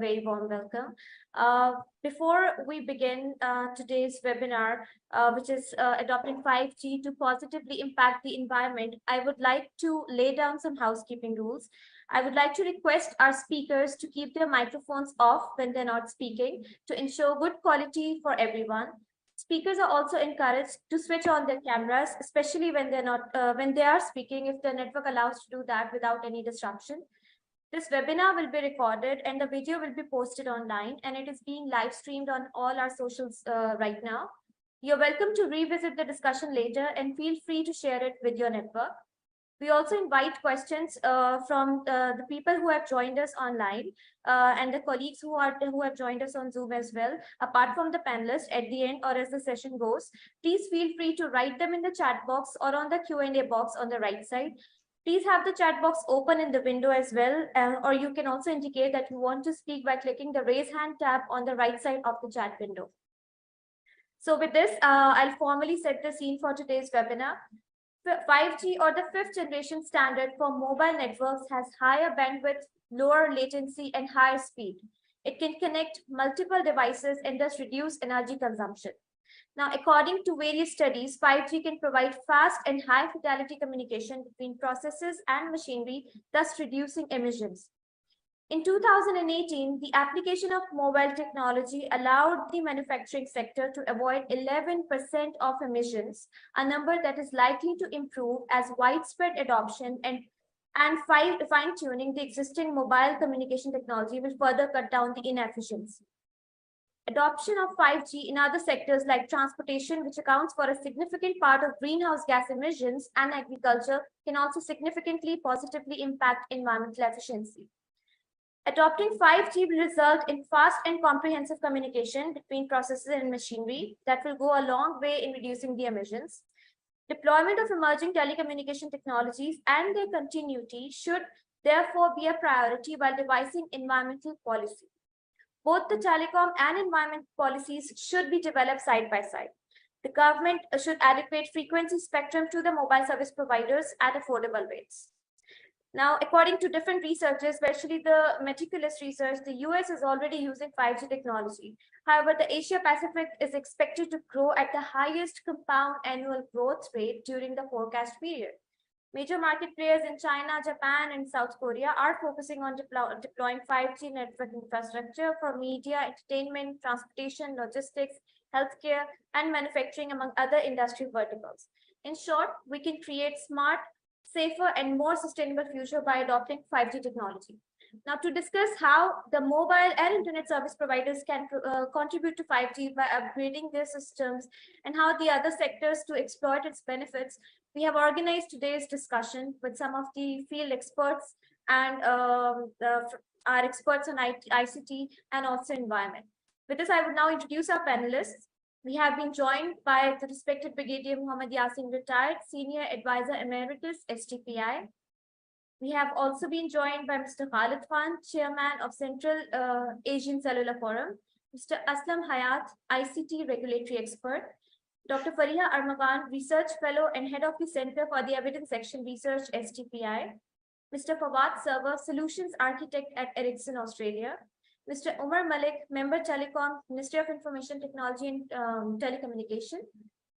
very warm welcome. Before we begin today's webinar, which is adopting 5G to positively impact the environment, I would like to lay down some housekeeping rules. I would like to request our speakers to keep their microphones off when they're not speaking to ensure good quality for everyone. Speakers are also encouraged to switch on their cameras, especially when when they are speaking, if the network allows to do that without any disruption. This webinar will be recorded and the video will be posted online, and it is being live streamed on all our socials right now. You're welcome to revisit the discussion later and feel free to share it with your network. We also invite questions from the people who have joined us online and the colleagues who have joined us on Zoom as well, apart from the panelists at the end or as the session goes. Please feel free to write them in the chat box or on the Q&A box on the right side. Please have the chat box open in the window as well, or you can also indicate that you want to speak by clicking the raise hand tab on the right side of the chat window. So with this, I'll formally set the scene for today's webinar. 5G, or the fifth generation standard for mobile networks, has higher bandwidth, lower latency, and higher speed. It can connect multiple devices and thus reduce energy consumption. Now, according to various studies, 5G can provide fast and high fidelity communication between processes and machinery, thus reducing emissions. In 2018, the application of mobile technology allowed the manufacturing sector to avoid 11% of emissions, a number that is likely to improve as widespread adoption and fine-tuning the existing mobile communication technology will further cut down the inefficiency. Adoption of 5G in other sectors like transportation, which accounts for a significant part of greenhouse gas emissions, and agriculture, can also significantly positively impact environmental efficiency. Adopting 5G will result in fast and comprehensive communication between processes and machinery that will go a long way in reducing the emissions. Deployment of emerging telecommunication technologies and their continuity should therefore be a priority while devising environmental policy. Both the telecom and environment policies should be developed side by side. The government should allocate frequency spectrum to the mobile service providers at affordable rates. Now, according to different researchers, especially the meticulous research, the US is already using 5G technology. However, the Asia Pacific is expected to grow at the highest compound annual growth rate during the forecast period. Major market players in China, Japan, and South Korea are focusing on deploying 5G network infrastructure for media, entertainment, transportation, logistics, healthcare, and manufacturing, among other industry verticals. In short, we can create smart, safer, and more sustainable future by adopting 5G technology. Now, to discuss how the mobile and internet service providers can contribute to 5G by upgrading their systems and how the other sectors to exploit its benefits, we have organized today's discussion with some of the field experts and our experts on ICT and also environment. With this, I would now introduce our panelists. We have been joined by the respected Brigadier Muhammad Yasin, retired Senior Advisor Emeritus, STPI. We have also been joined by Mr. Khalid Khan, Chairman of Central Asian Cellular Forum, Mr. Aslam Hayat, ICT Regulatory Expert, Dr. Fariha Armagan, Research Fellow and Head of the Center for the Evidence Action Research, STPI, Mr. Fawad Server, Solutions Architect at Ericsson, Australia, Mr. Umar Malik, Member Telecom, Ministry of Information Technology and Telecommunication,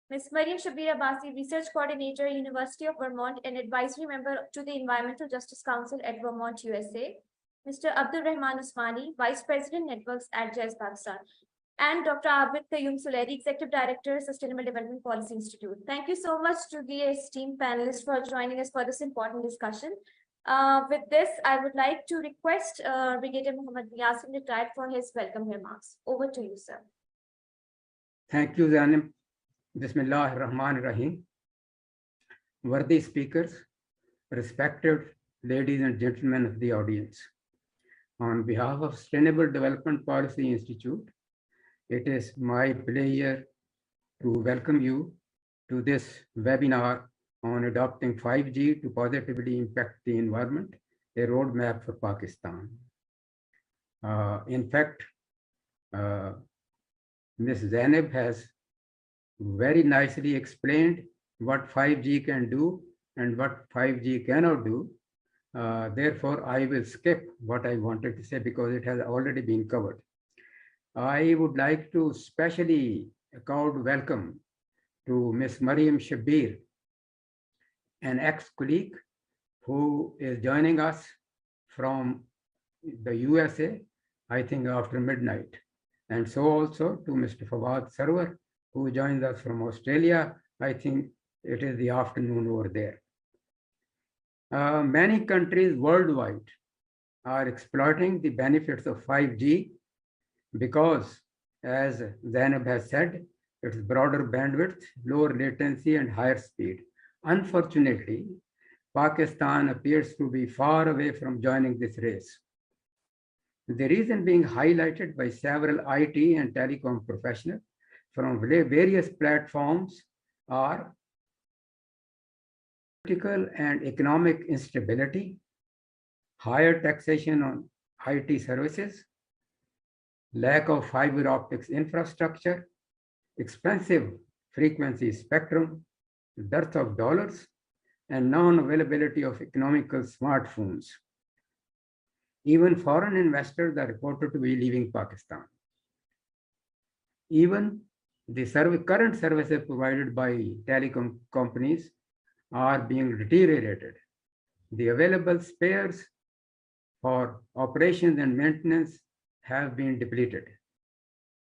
Ms. Mariam Shabir Abbasi, Research Coordinator, University of Vermont, and Advisory Member to the Environmental Justice Council at Vermont, USA, Mr. Abdul Rahman Usmani, Vice President Networks at Jazz Pakistan, and Dr. Abid Qayyum Suleri, Executive Director, Sustainable Development Policy Institute. Thank you so much to the esteemed panelists for joining us for this important discussion. With this, I would like to request Brigadier Muhammad Yasin retired for his welcome remarks. Over to you, sir. Thank you, Zainab. Bismillah ar-Rahman ar-Rahim. Worthy speakers, respected ladies and gentlemen of the audience. On behalf of Sustainable Development Policy Institute, it is my pleasure to welcome you to this webinar on adopting 5G to positively impact the environment, a roadmap for Pakistan. In fact, Ms. Zainab has very nicely explained what 5G can do and what 5G cannot do. Therefore, I will skip what I wanted to say because it has already been covered. I would like to specially accord welcome to Ms. Mariam Shabir, an ex-colleague who is joining us from the USA, I think after midnight. And so also to Mr. Fawad Sarwar, who joins us from Australia. I think it is the afternoon over there. Many countries worldwide are exploiting the benefits of 5G because, as Zainab has said, it's broader bandwidth, lower latency, and higher speed. Unfortunately, Pakistan appears to be far away from joining this race. The reason being highlighted by several IT and telecom professionals from various platforms are political and economic instability, higher taxation on IT services, lack of fiber optics infrastructure, expensive frequency spectrum, dearth of dollars, and non-availability of economical smartphones. Even foreign investors are reported to be leaving Pakistan. Even the current services provided by telecom companies are being deteriorated. The available spares for operations and maintenance have been depleted,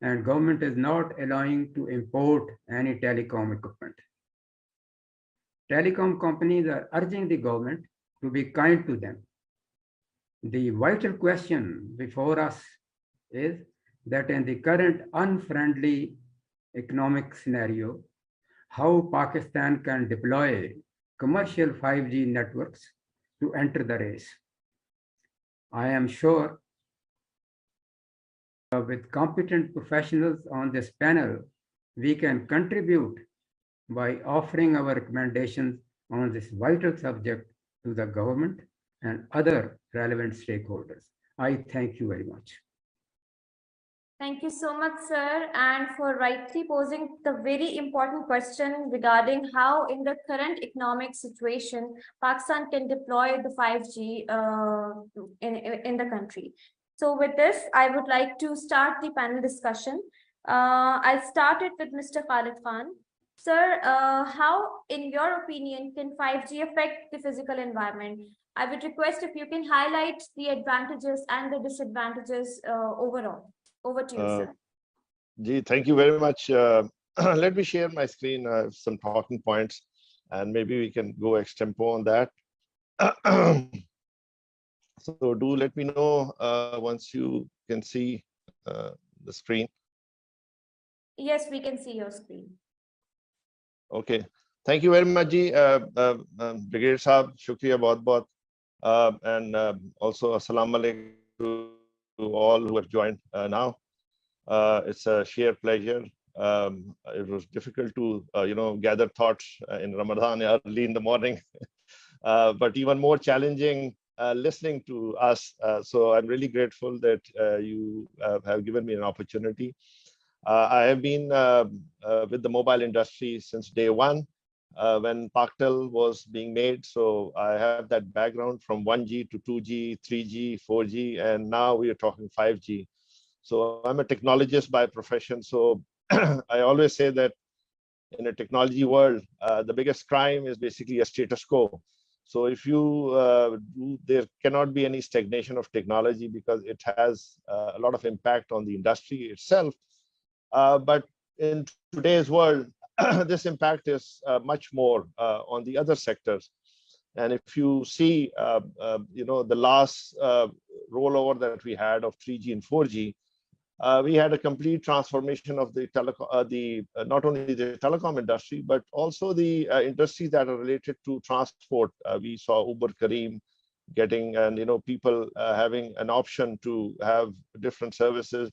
and government is not allowing to import any telecom equipment. Telecom companies are urging the government to be kind to them. The vital question before us is that in the current unfriendly economic scenario, how Pakistan can deploy commercial 5G networks to enter the race. I am sure with competent professionals on this panel, we can contribute by offering our recommendations on this vital subject to the government and other relevant stakeholders. I thank you very much. Thank you so much, sir, and for rightly posing the very important question regarding how, in the current economic situation, Pakistan can deploy the 5G in the country. So with this, I would like to start the panel discussion. I'll start it with Mr. Khalid Khan. Sir, how, in your opinion, can 5G affect the physical environment? I would request if you can highlight the advantages and the disadvantages overall. Over to you, sir. Ji, thank you very much. Let me share my screen, some talking points, and maybe we can go extempo on that. So do let me know once you can see the screen. Yes, we can see your screen. Okay. Thank you very much, Ji. Brigadier Saab, Shukriya bahut bahut. And also, Assalamu alaikum to all who have joined now. It's a sheer pleasure. It was difficult to, gather thoughts in Ramadan early in the morning, but even more challenging listening to us. So I'm really grateful that you have given me an opportunity. I have been with the mobile industry since day one. When Paktel was being made. So I have that background from 1G to 2G, 3G, 4G, and now we are talking 5G. So I'm a technologist by profession. So I always say that in a technology world, the biggest crime is basically a status quo. So if you there cannot be any stagnation of technology because it has a lot of impact on the industry itself. But in today's world, this impact is much more on the other sectors. And if you see, the last rollover that we had of 3G and 4G, we had a complete transformation of the not only the telecom industry, but also the industries that are related to transport. We saw Uber Careem getting, and people having an option to have different services.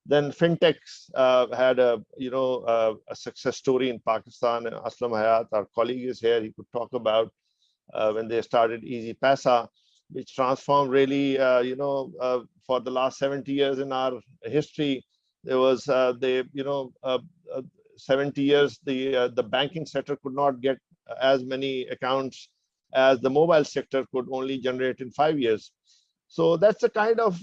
Then fintechs had a success story in Pakistan. Aslam Hayat, our colleague, is here. He could talk about when they started Easy Paisa, which transformed really, for the last 70 years in our history. There was 70 years the banking sector could not get as many accounts as the mobile sector could only generate in 5 years. So that's the kind of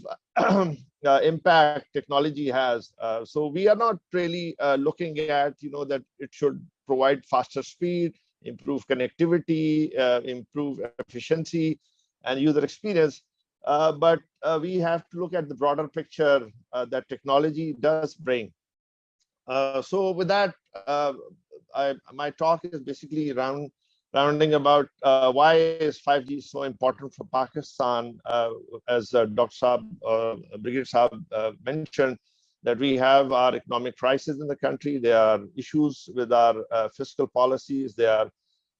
impact technology has. So we are not really looking at, that it should provide faster speed, improve connectivity, improve efficiency and user experience. But we have to look at the broader picture that technology does bring. So with that, my talk is basically rounding about why is 5G so important for Pakistan, as Dr. Saab, Brigadier Saab mentioned, that we have our economic crisis in the country. There are issues with our fiscal policies. There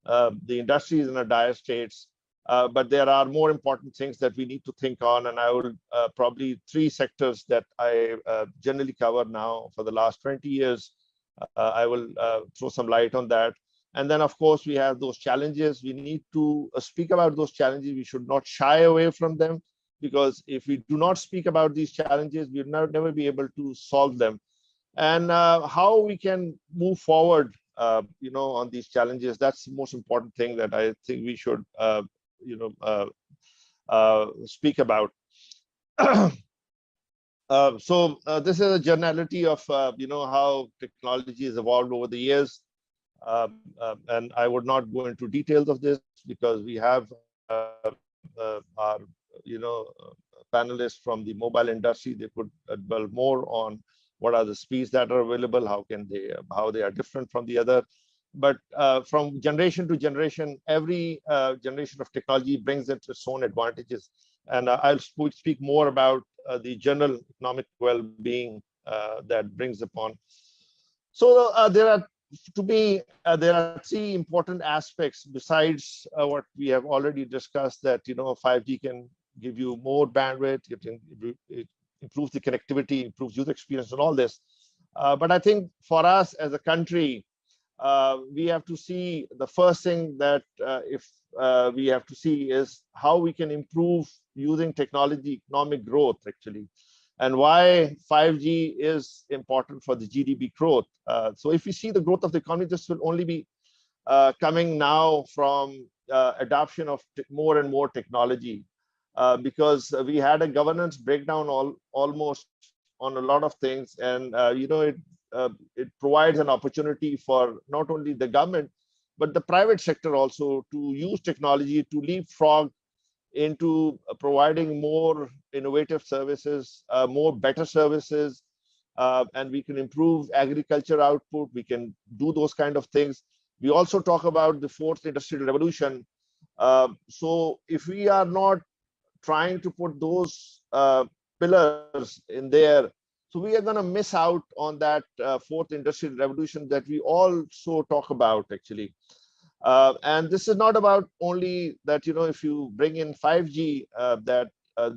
are the industry is in a dire states. But there are more important things that we need to think on, and I will probably 3 sectors that I generally cover now for the last 20 years. I will throw some light on that. And then, of course, we have those challenges. We need to speak about those challenges. We should not shy away from them, because if we do not speak about these challenges, we will never be able to solve them. And how we can move forward, on these challenges, that's the most important thing that I think we should speak about. So this is a generality of how technology has evolved over the years, and I would not go into details of this because we have our panelists from the mobile industry. They could dwell more on what are the speeds that are available, how they are different from the other. But from generation to generation, every generation of technology brings its own advantages. And I'll speak more about the general economic well-being that brings upon. So there are 3 important aspects besides what we have already discussed, that 5G can give you more bandwidth, it improves the connectivity, improves user experience and all this. But I think for us as a country, we have to see the first thing that we have to see is how we can improve using technology economic growth actually, and why 5G is important for the GDP growth. So if we see the growth of the economy, this will only be coming now from adoption of more and more technology, because we had a governance breakdown almost on a lot of things, and it provides an opportunity for not only the government, but the private sector also to use technology to leapfrog into providing more innovative services, more better services, and we can improve agriculture output. We can do those kind of things. We also talk about the 4th industrial revolution. So if we are not trying to put those pillars in there, so we are going to miss out on that 4th industrial revolution that we also talk about actually. And this is not about only that, if you bring in 5G, that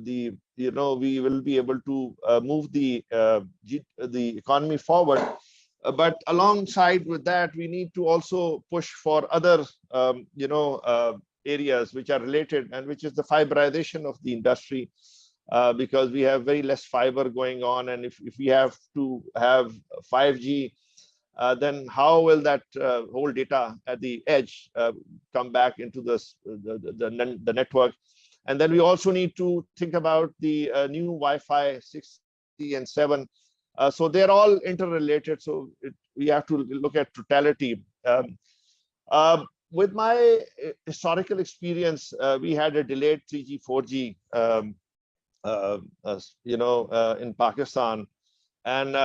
we will be able to move the economy forward. But alongside with that, we need to also push for other, areas which are related, and which is the fiberization of the industry. Because we have very less fiber going on, and if we have to have 5G, then how will that whole data at the edge come back into the network? And then we also need to think about the new Wi-Fi 6E and 7. So they're all interrelated. So we have to look at totality. With my historical experience, we had a delayed 3G, 4G. In Pakistan, and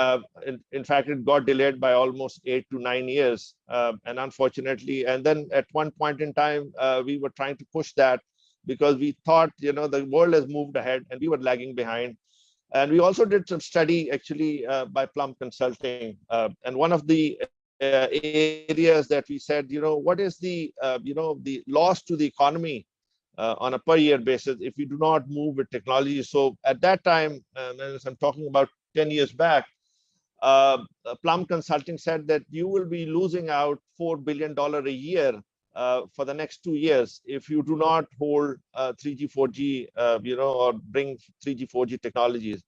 in fact it got delayed by almost 8 to 9 years, and unfortunately, and then at one point in time we were trying to push that because we thought the world has moved ahead and we were lagging behind. And we also did some study actually by Plum Consulting, and one of the areas that we said, what is the the loss to the economy on a per year basis if we do not move with technology. So at that time, as I'm talking about 10 years back, Plum Consulting said that you will be losing out $4 billion a year for the next 2 years if you do not hold 3G, 4G, or bring 3G, 4G technologies.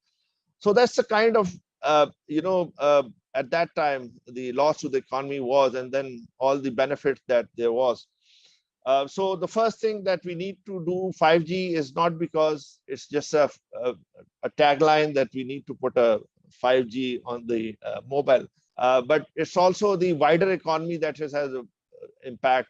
So that's the kind of, at that time, the loss to the economy was, and then all the benefits that there was. So the first thing that we need to do 5G is not because it's just a tagline that we need to put a 5G on the mobile, but it's also the wider economy that has an impact.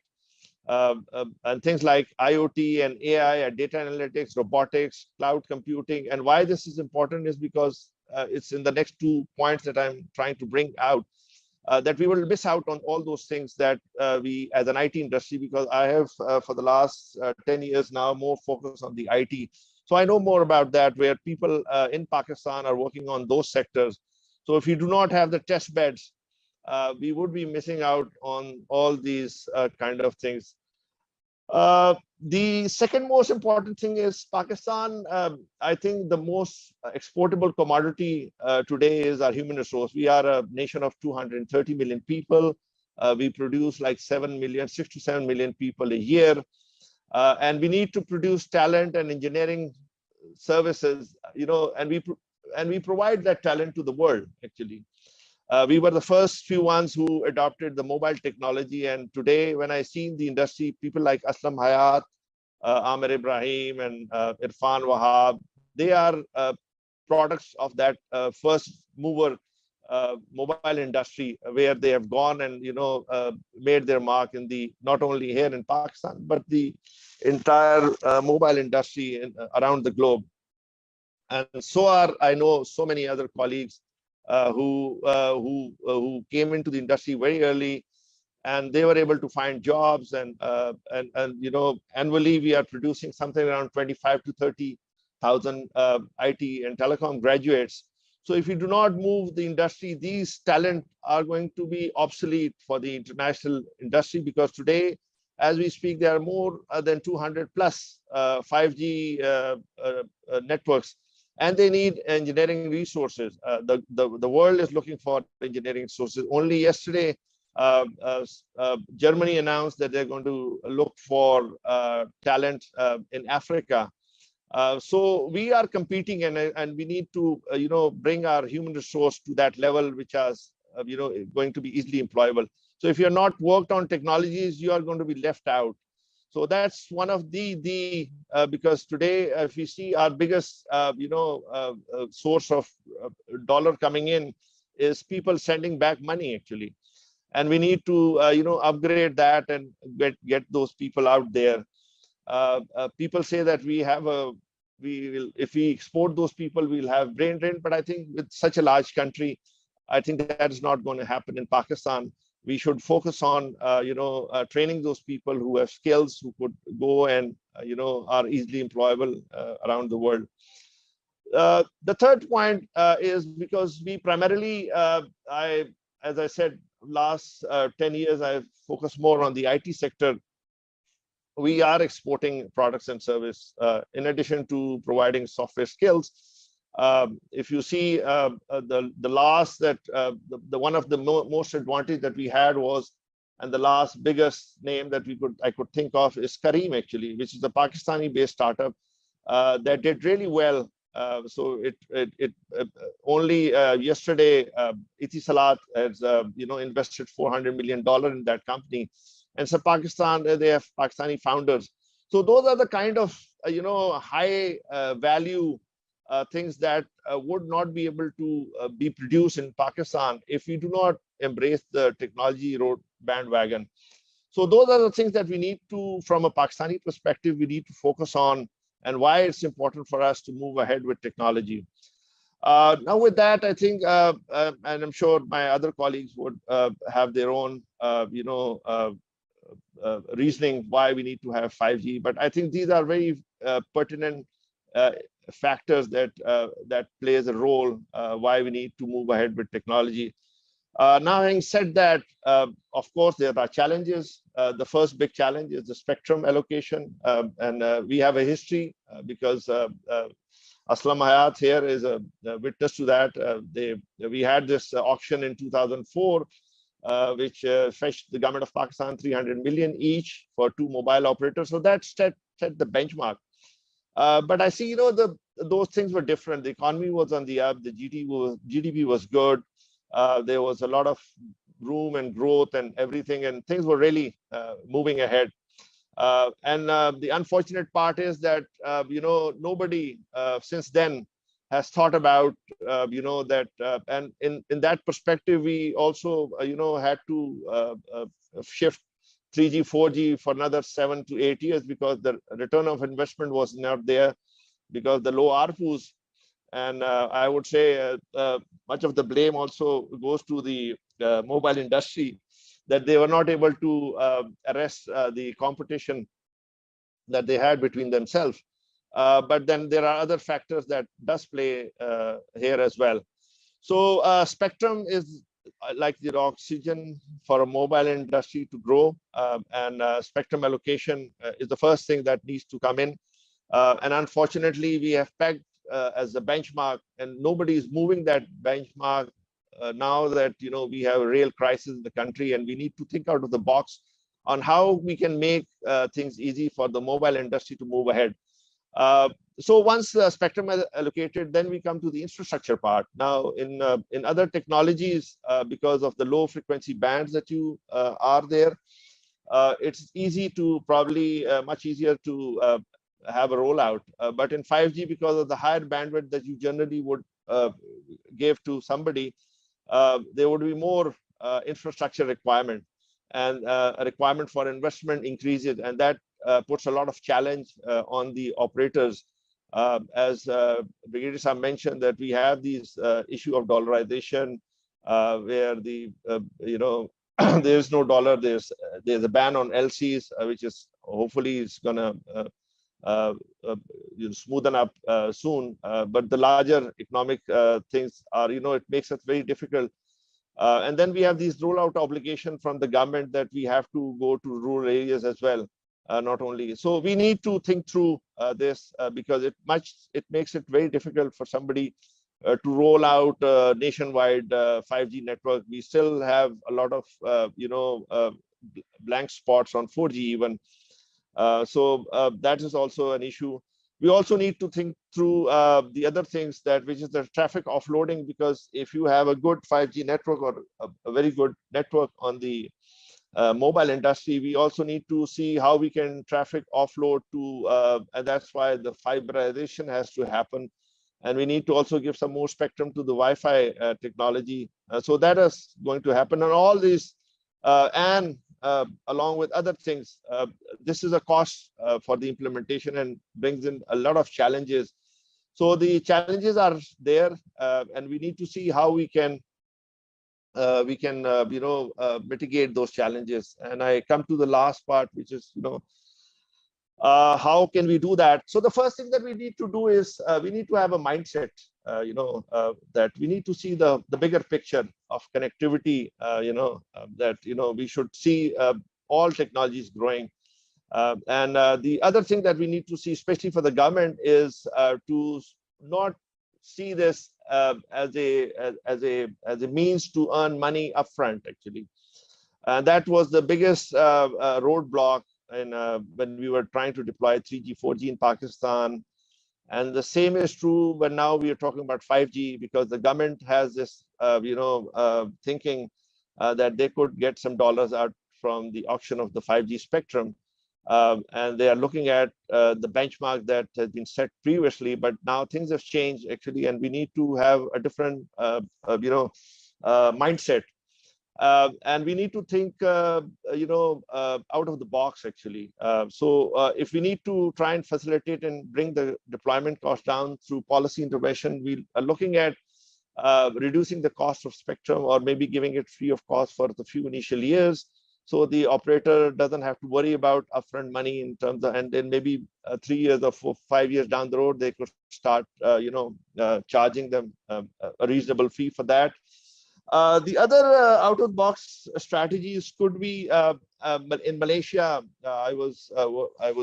And things like IoT and AI, data analytics, robotics, cloud computing. And why this is important is because it's in the next 2 points that I'm trying to bring out, that we will miss out on all those things that we as an IT industry, because I have for the last 10 years now more focus on the IT. So I know more about that, where people in Pakistan are working on those sectors. So if you do not have the test beds, we would be missing out on all these kind of things. The second most important thing is Pakistan. I think the most exportable commodity today is our human resource. We are a nation of 230 million people. We produce like 6 to 7 million people a year. And we need to produce talent and engineering services, and we provide that talent to the world, actually. We were the first few ones who adopted the mobile technology. And today, when I see in the industry, people like Aslam Hayat, Amir Ibrahim, and Irfan Wahab, they are products of that first mover mobile industry, where they have gone and made their mark in the, not only here in Pakistan, but the entire mobile industry around the globe. And so are, I know, so many other colleagues who came into the industry very early, and they were able to find jobs. And annually we are producing something around 25 to 30,000 IT and telecom graduates. So if you do not move the industry, these talent are going to be obsolete for the international industry, because today, as we speak, there are more than 200 plus 5G networks, and they need engineering resources. The world is looking for engineering resources. Only yesterday, Germany announced that they're going to look for talent in Africa. So we are competing, and we need to bring our human resource to that level, which is going to be easily employable. So if you're not worked on technologies, you are going to be left out. So that's one of the because today, if we see our biggest source of dollar coming in is people sending back money, actually, and we need to upgrade that and get those people out there. People say that if we export those people, we'll have brain drain. But I think with such a large country, I think that is not going to happen in Pakistan. We should focus on training those people who have skills, who could go and are easily employable around the world. The third point is because we primarily, as I said, last 10 years, I've focused more on the IT sector. We are exporting products and service in addition to providing software skills. If you see the last that the one of the most advantage that we had was, and the last biggest name that I could think of is Careem, actually, which is a Pakistani-based startup that did really well. So it only yesterday, Etisalat has invested $400 million in that company, and so Pakistan, they have Pakistani founders. So those are the kind of high value things that would not be able to be produced in Pakistan if we do not embrace the technology road bandwagon. So those are the things that we need to, from a Pakistani perspective, we need to focus on, and why it's important for us to move ahead with technology. Now with that, I think, and I'm sure my other colleagues would have their own, reasoning why we need to have 5G. But I think these are very pertinent factors that plays a role why we need to move ahead with technology. Now, having said that, of course, there are challenges. The first big challenge is the spectrum allocation. And we have a history because Aslam Hayat here is a witness to that. We had this auction in 2004, which fetched the government of Pakistan 300 million each for 2 mobile operators. So that set the benchmark. But I see, those things were different. The economy was on the up. The GDP was good. There was a lot of room and growth and everything, and things were really moving ahead. The unfortunate part is that nobody since then has thought about that, and in that perspective we also had to shift 3G 4G for another 7 to 8 years, because the return of investment was not there because the low ARPUs. And I would say much of the blame also goes to the mobile industry, that they were not able to arrest the competition that they had between themselves. But then there are other factors that does play here as well. So spectrum is like the oxygen for a mobile industry to grow, and spectrum allocation is the first thing that needs to come in. And unfortunately, we have pegged as a benchmark, and nobody is moving that benchmark now that we have a real crisis in the country, and we need to think out of the box on how we can make things easy for the mobile industry to move ahead. So once the spectrum is allocated, then we come to the infrastructure part. Now, in other technologies, because of the low frequency bands that you are there, it's easy to probably much easier to have a rollout. But in 5G, because of the higher bandwidth that you generally would give to somebody, there would be more infrastructure requirement, and a requirement for investment increases, and that puts a lot of challenge on the operators. As Brigadier Saab mentioned, that we have these issue of dollarization, where the there is no dollar. There's a ban on LCs, which is hopefully is gonna smoothen up soon. But the larger economic things are, it makes it very difficult. And then we have these rollout obligation from the government that we have to go to rural areas as well. Not only, so we need to think through this, because it makes it very difficult for somebody to roll out nationwide 5G network. We still have a lot of blank spots on 4G even. So that is also an issue. We also need to think through the other things, which is the traffic offloading, because if you have a good 5G network or a very good network on the mobile industry, we also need to see how we can traffic offload to, and that's why the fiberization has to happen. And we need to also give some more spectrum to the Wi-Fi technology. So that is going to happen. And all these, along with other things, this is a cost for the implementation and brings in a lot of challenges. So the challenges are there, and we need to see how we can mitigate those challenges. And I come to the last part, which is how can we do that? So the first thing that we need to do is we need to have a mindset, that we need to see the bigger picture of connectivity, that we should see all technologies growing. And the other thing that we need to see, especially for the government, is to not see this as a means to earn money upfront. Actually, that was the biggest roadblock when we were trying to deploy 3G 4G in Pakistan. And the same is true when now we are talking about 5G, because the government has this thinking that they could get some dollars out from the auction of the 5G spectrum. And they are looking at the benchmark that has been set previously, but now things have changed actually, and we need to have a different mindset. And we need to think out of the box actually. So if we need to try and facilitate and bring the deployment cost down through policy intervention, we are looking at reducing the cost of spectrum, or maybe giving it free of cost for the few initial years, so the operator doesn't have to worry about upfront money in terms of, and then maybe 3 years or 4, 5 years down the road, they could start charging them a reasonable fee for that. The other out-of-box strategies could be in Malaysia. I was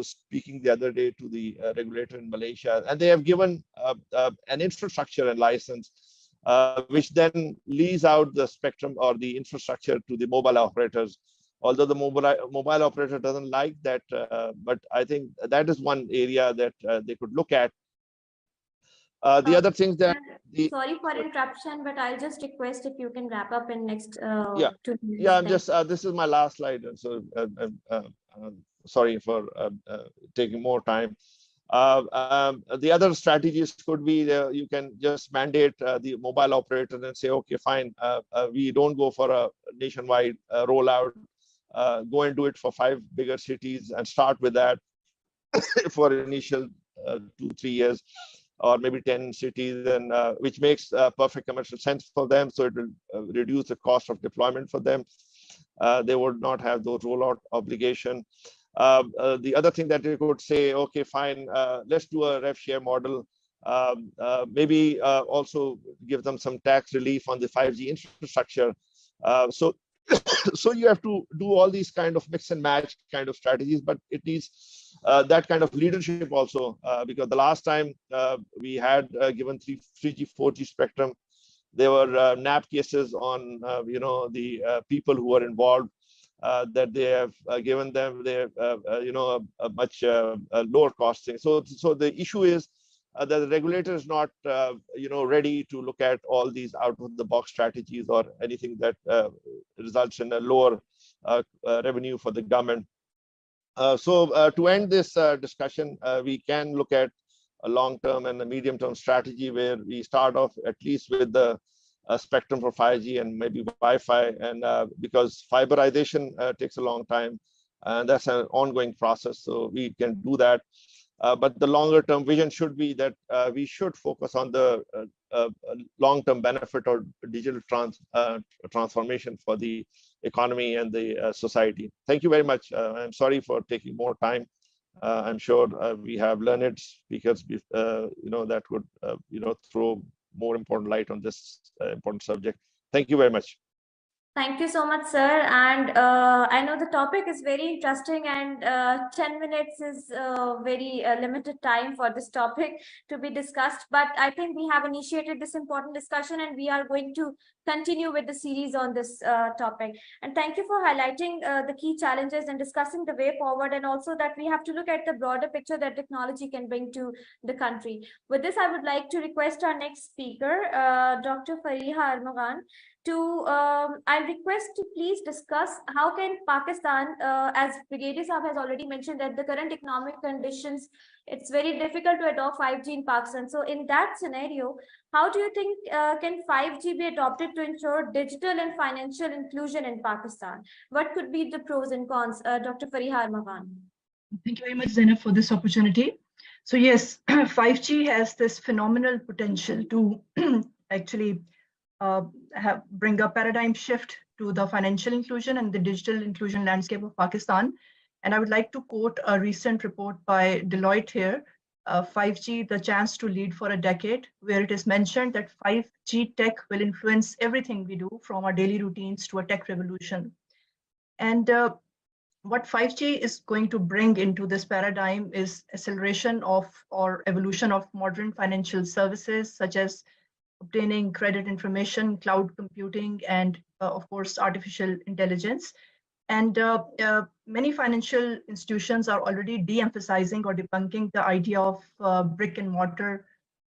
speaking the other day to the regulator in Malaysia, and they have given an infrastructure and license, which then lease out the spectrum or the infrastructure to the mobile operators. Although the mobile operator doesn't like that, but I think that is one area that they could look at. The other things that sorry for interruption, but I'll just request if you can wrap up in next 2 minutes. Yeah, I'm just this is my last slide, so sorry for taking more time. The other strategies could be you can just mandate the mobile operator and say, okay, fine, we don't go for a nationwide rollout. Go and do it for 5 bigger cities and start with that for initial 2-3 years, or maybe 10 cities, and which makes perfect commercial sense for them. So it will reduce the cost of deployment for them. They would not have those rollout obligation. The other thing that you could say, okay, fine, let's do a rev share model. Maybe also give them some tax relief on the 5G infrastructure. So so you have to do all these kind of mix and match kind of strategies, but it needs that kind of leadership also, because the last time we had given 3G, 4G spectrum, there were NAP cases on the people who were involved, that they have given them their a much lower cost thing. So the issue is that the regulator is not ready to look at all these out of the box strategies or anything that results in a lower revenue for the government. So to end this discussion, we can look at a long-term and a medium-term strategy where we start off at least with the spectrum for 5G and maybe Wi-Fi, and because fiberization takes a long time, and that's an ongoing process, so we can do that. But the longer term vision should be that we should focus on the long-term benefit or digital transformation for the economy and the society. Thank you very much. I'm sorry for taking more time. I'm sure we have learned speakers, that would, throw more important light on this important subject. Thank you very much. Thank you so much, sir. And I know the topic is very interesting, and 10 minutes is very limited time for this topic to be discussed. But I think we have initiated this important discussion, and we are going to continue with the series on this topic. And thank you for highlighting the key challenges and discussing the way forward, and also that we have to look at the broader picture that technology can bring to the country. With this, I would like to request our next speaker, Dr. Fariha Armaghan, to I'll request to please discuss how can Pakistan, as Brigadier Saab has already mentioned, that the current economic conditions, it's very difficult to adopt 5G in Pakistan. So in that scenario, how do you think can 5G be adopted to ensure digital and financial inclusion in Pakistan? What could be the pros and cons? Dr. Fariha Armaghan. Thank you very much, Zainab, for this opportunity. So yes, 5G has this phenomenal potential to actually bring a paradigm shift to the financial inclusion and the digital inclusion landscape of Pakistan. And I would like to quote a recent report by Deloitte here, 5G, the chance to lead for a decade, where it is mentioned that 5G tech will influence everything we do, from our daily routines to a tech revolution. And what 5G is going to bring into this paradigm is acceleration of or evolution of modern financial services, such as obtaining credit information, cloud computing, and of course, artificial intelligence. And many financial institutions are already de-emphasizing or debunking the idea of brick and mortar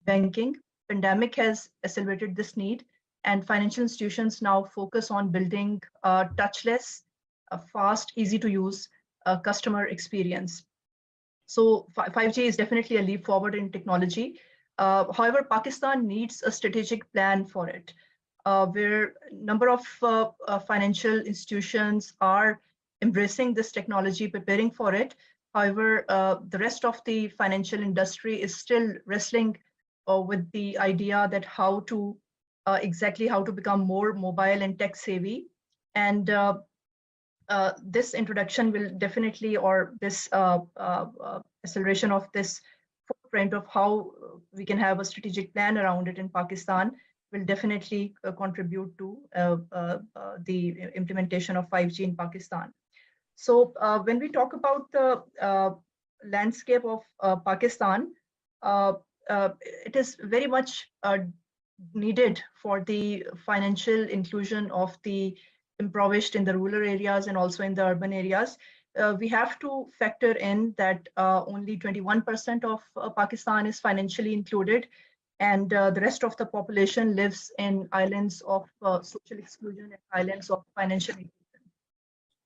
banking. Pandemic has accelerated this need, and financial institutions now focus on building a touchless, fast, easy to use customer experience. So 5G is definitely a leap forward in technology. However, Pakistan needs a strategic plan for it, where a number of financial institutions are embracing this technology, preparing for it. However, the rest of the financial industry is still wrestling with the idea that how to exactly how to become more mobile and tech savvy. And this introduction will definitely, or this acceleration of this footprint of how we can have a strategic plan around it in Pakistan will definitely contribute to the implementation of 5G in Pakistan. So when we talk about the landscape of Pakistan, it is very much needed for the financial inclusion of the impoverished in the rural areas and also in the urban areas. We have to factor in that only 21% of Pakistan is financially included, and the rest of the population lives in islands of social exclusion and islands of financial inclusion.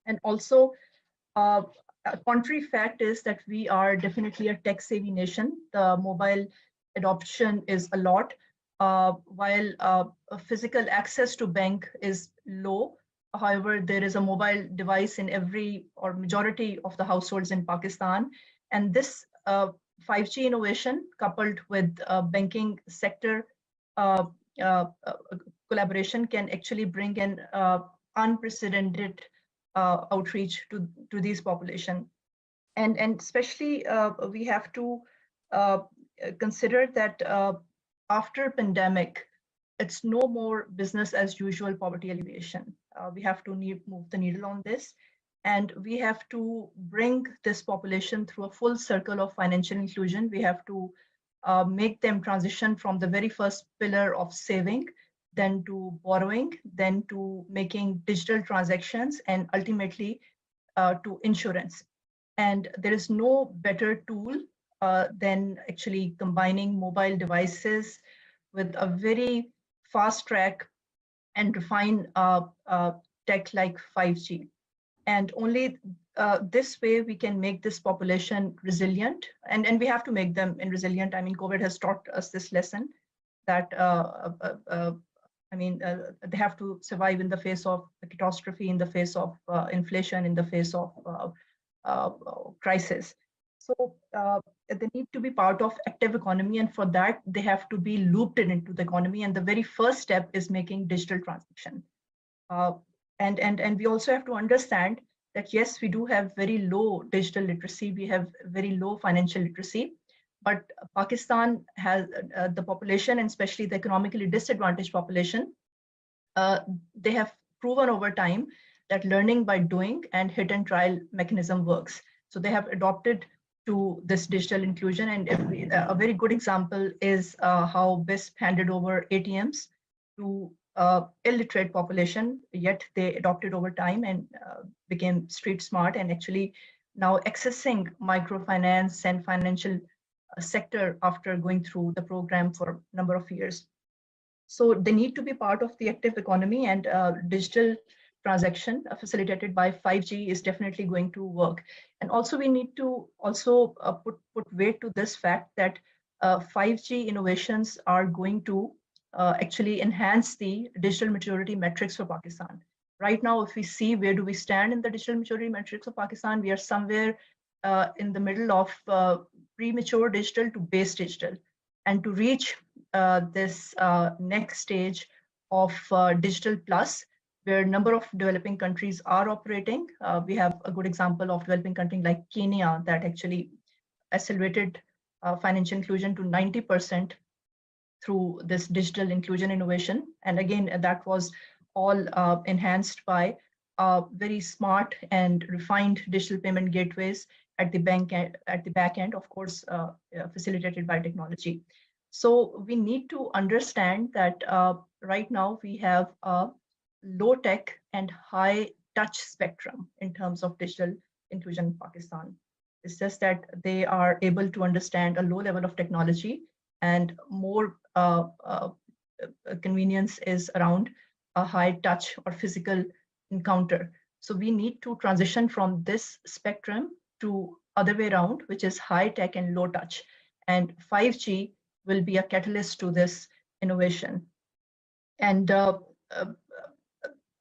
And also, a contrary fact is that we are definitely a tech-savvy nation. The mobile adoption is a lot, while physical access to bank is low. However, there is a mobile device in every or majority of the households in Pakistan. And this 5G innovation coupled with banking sector collaboration can actually bring an unprecedented outreach to these population. And especially we have to consider that after pandemic, it's no more business as usual poverty alleviation. We have to move the needle on this. And we have to bring this population through a full circle of financial inclusion. We have to make them transition from the very first pillar of saving, then to borrowing, then to making digital transactions, and ultimately to insurance. And there is no better tool than actually combining mobile devices with a very fast track and refined tech like 5G. And only this way we can make this population resilient, and we have to make them resilient. I mean, COVID has taught us this lesson that they have to survive in the face of a catastrophe, in the face of inflation, in the face of crisis. So they need to be part of active economy, and for that they have to be looped into the economy. And the very first step is making digital transaction. And we also have to understand that yes, we do have very low digital literacy, we have very low financial literacy, but Pakistan has the population, and especially the economically disadvantaged population, they have proven over time that learning by doing and hit and trial mechanism works. So they have adopted to this digital inclusion. And a very good example is how BISP handed over ATMs to illiterate population, yet they adopted over time and became street smart, and actually now accessing microfinance and financial sector after going through the program for a number of years. So they need to be part of the active economy, and digital transaction facilitated by 5G is definitely going to work. And also we need to also put weight to this fact that 5G innovations are going to actually enhance the digital maturity metrics for Pakistan. Right now, if we see where do we stand in the digital maturity metrics of Pakistan, we are somewhere in the middle of premature digital to base digital. And to reach this next stage of digital plus, where a number of developing countries are operating, we have a good example of developing country like Kenya that actually accelerated financial inclusion to 90% through this digital inclusion innovation. And again, that was all enhanced by very smart and refined digital payment gateways at the back end, of course, facilitated by technology. So we need to understand that right now we have a low tech and high touch spectrum in terms of digital inclusion in Pakistan. It's just that they are able to understand a low level of technology, and more convenience is around a high touch or physical encounter. So we need to transition from this spectrum to other way around, which is high tech and low touch. And 5G will be a catalyst to this innovation. And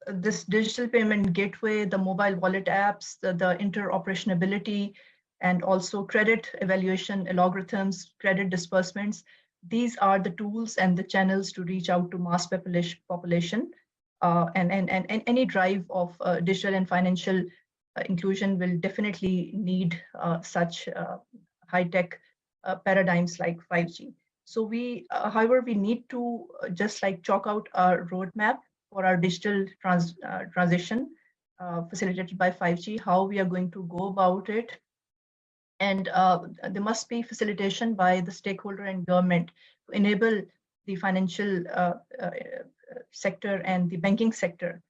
this digital payment gateway, the mobile wallet apps, the interoperability, and also credit evaluation algorithms, credit disbursements, these are the tools and the channels to reach out to mass population. And any drive of digital and financial inclusion will definitely need such high-tech paradigms like 5G. So we, however, we need to just like chalk out our roadmap for our digital transition facilitated by 5G, how we are going to go about it. And there must be facilitation by the stakeholder and government to enable the financial sector and the banking sector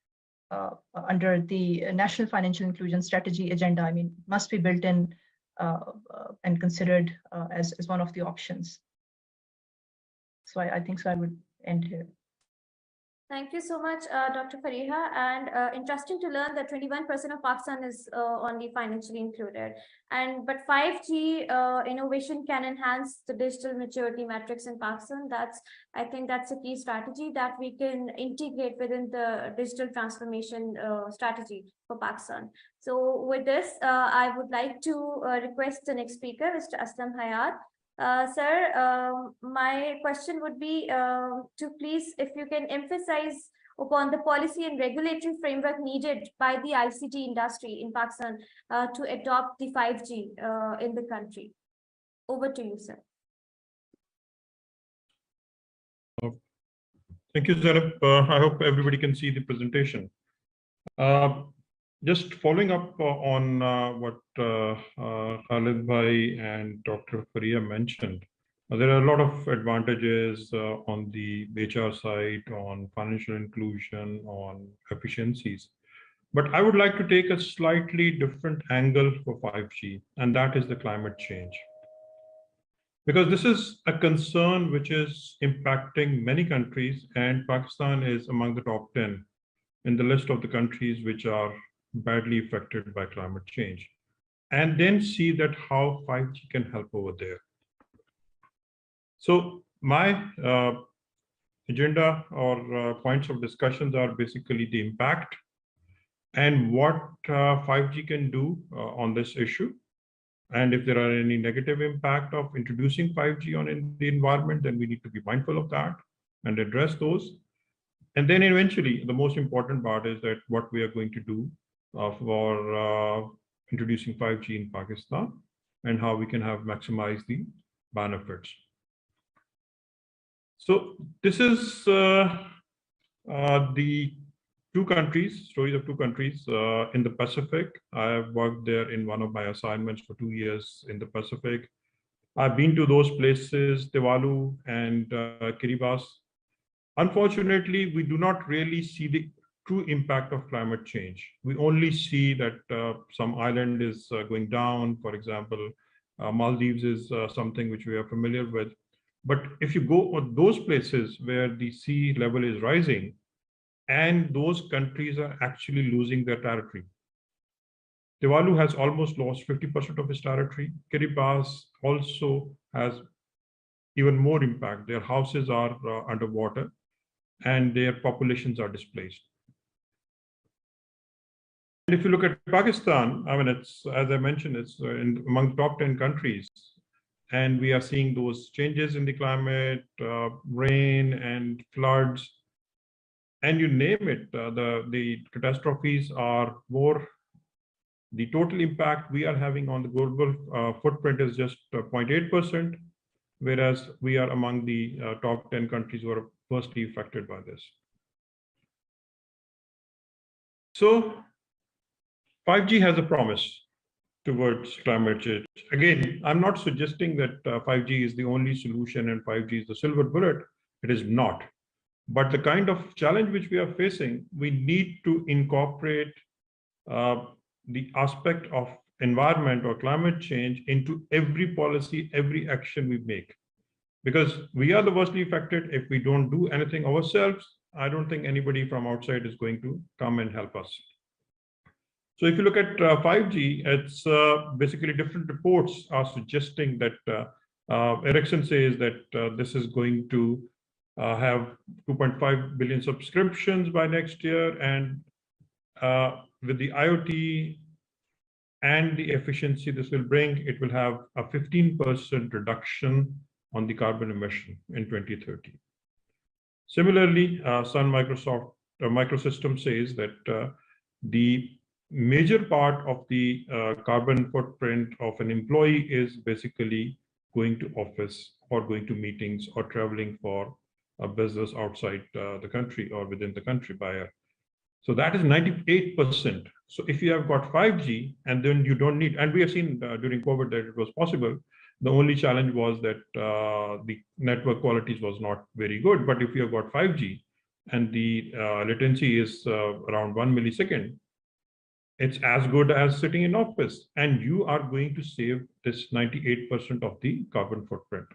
under the National Financial Inclusion Strategy agenda. I mean, must be built in and considered as one of the options. So I think so I would end here. Thank you so much, Dr. Fariha. And interesting to learn that 21% of Pakistan is only financially included. But 5G innovation can enhance the digital maturity metrics in Pakistan. I think that's a key strategy that we can integrate within the digital transformation strategy for Pakistan. So with this, I would like to request the next speaker, Mr. Aslam Hayat. Sir, my question would be to please, if you can emphasize upon the policy and regulatory framework needed by the ICT industry in Pakistan to adopt the 5G in the country. Over to you, sir. Thank you, Zainab. I hope everybody can see the presentation. Just following up on what Khalid Bhai and Dr. Fariha mentioned, there are a lot of advantages on the HR side, on financial inclusion, on efficiencies. But I would like to take a slightly different angle for 5G, and that is the climate change. Because this is a concern which is impacting many countries, and Pakistan is among the top 10 in the list of the countries which are badly affected by climate change, and then see that how 5G can help over there. So my agenda or points of discussions are basically the impact and what 5G can do on this issue. And if there are any negative impact of introducing 5G on the environment, then we need to be mindful of that and address those. And then eventually, the most important part is that what we are going to do for introducing 5G in Pakistan and how we can have maximize the benefits. So this is the stories of two countries in the Pacific. I have worked there in one of my assignments for 2 years in the Pacific. I've been to those places, Tuvalu and Kiribati. Unfortunately, we do not really see the true impact of climate change. We only see that some island is going down. For example, Maldives is something which we are familiar with. But if you go to those places where the sea level is rising, and those countries are actually losing their territory. Tuvalu has almost lost 50% of its territory. Kiribati also has even more impact. Their houses are underwater and their populations are displaced. And if you look at Pakistan, I mean, it's, as I mentioned, it's among top 10 countries. And we are seeing those changes in the climate, rain and floods. And you name it, the catastrophes are more. The total impact we are having on the global footprint is just 0.8%, whereas we are among the top 10 countries who are firstly affected by this. So 5G has a promise towards climate change. Again, I'm not suggesting that 5G is the only solution and 5G is the silver bullet. It is not. But the kind of challenge which we are facing, we need to incorporate the aspect of environment or climate change into every policy, every action we make. Because we are the worstly affected. If we don't do anything ourselves, I don't think anybody from outside is going to come and help us. So if you look at 5G, it's basically different reports are suggesting that Ericsson says that this is going to have 2.5 billion subscriptions by next year, and with the IoT and the efficiency this will bring, it will have a 15% reduction on the carbon emission in 2030. Similarly, Sun Microsystems says that the major part of the carbon footprint of an employee is basically going to office or going to meetings or traveling for a business outside the country or within the country by air. So that is 98%. So if you have got 5G and then you don't need, and we have seen during COVID that it was possible, the only challenge was that the network qualities was not very good. But if you have got 5G and the latency is around 1 millisecond, it's as good as sitting in office, and you are going to save this 98% of the carbon footprint.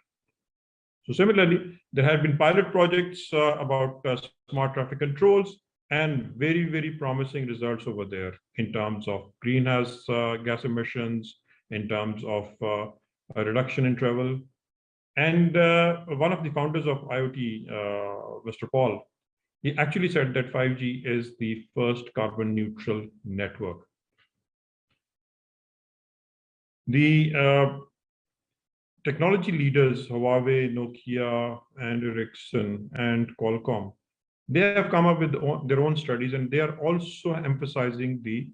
So similarly, there have been pilot projects about smart traffic controls and very, very promising results over there in terms of greenhouse gas emissions, in terms of a reduction in travel. And one of the founders of IoT, Mr. Paul, he actually said that 5G is the first carbon neutral network. The technology leaders, Huawei, Nokia, and Ericsson, and Qualcomm, they have come up with their own studies, and they are also emphasizing the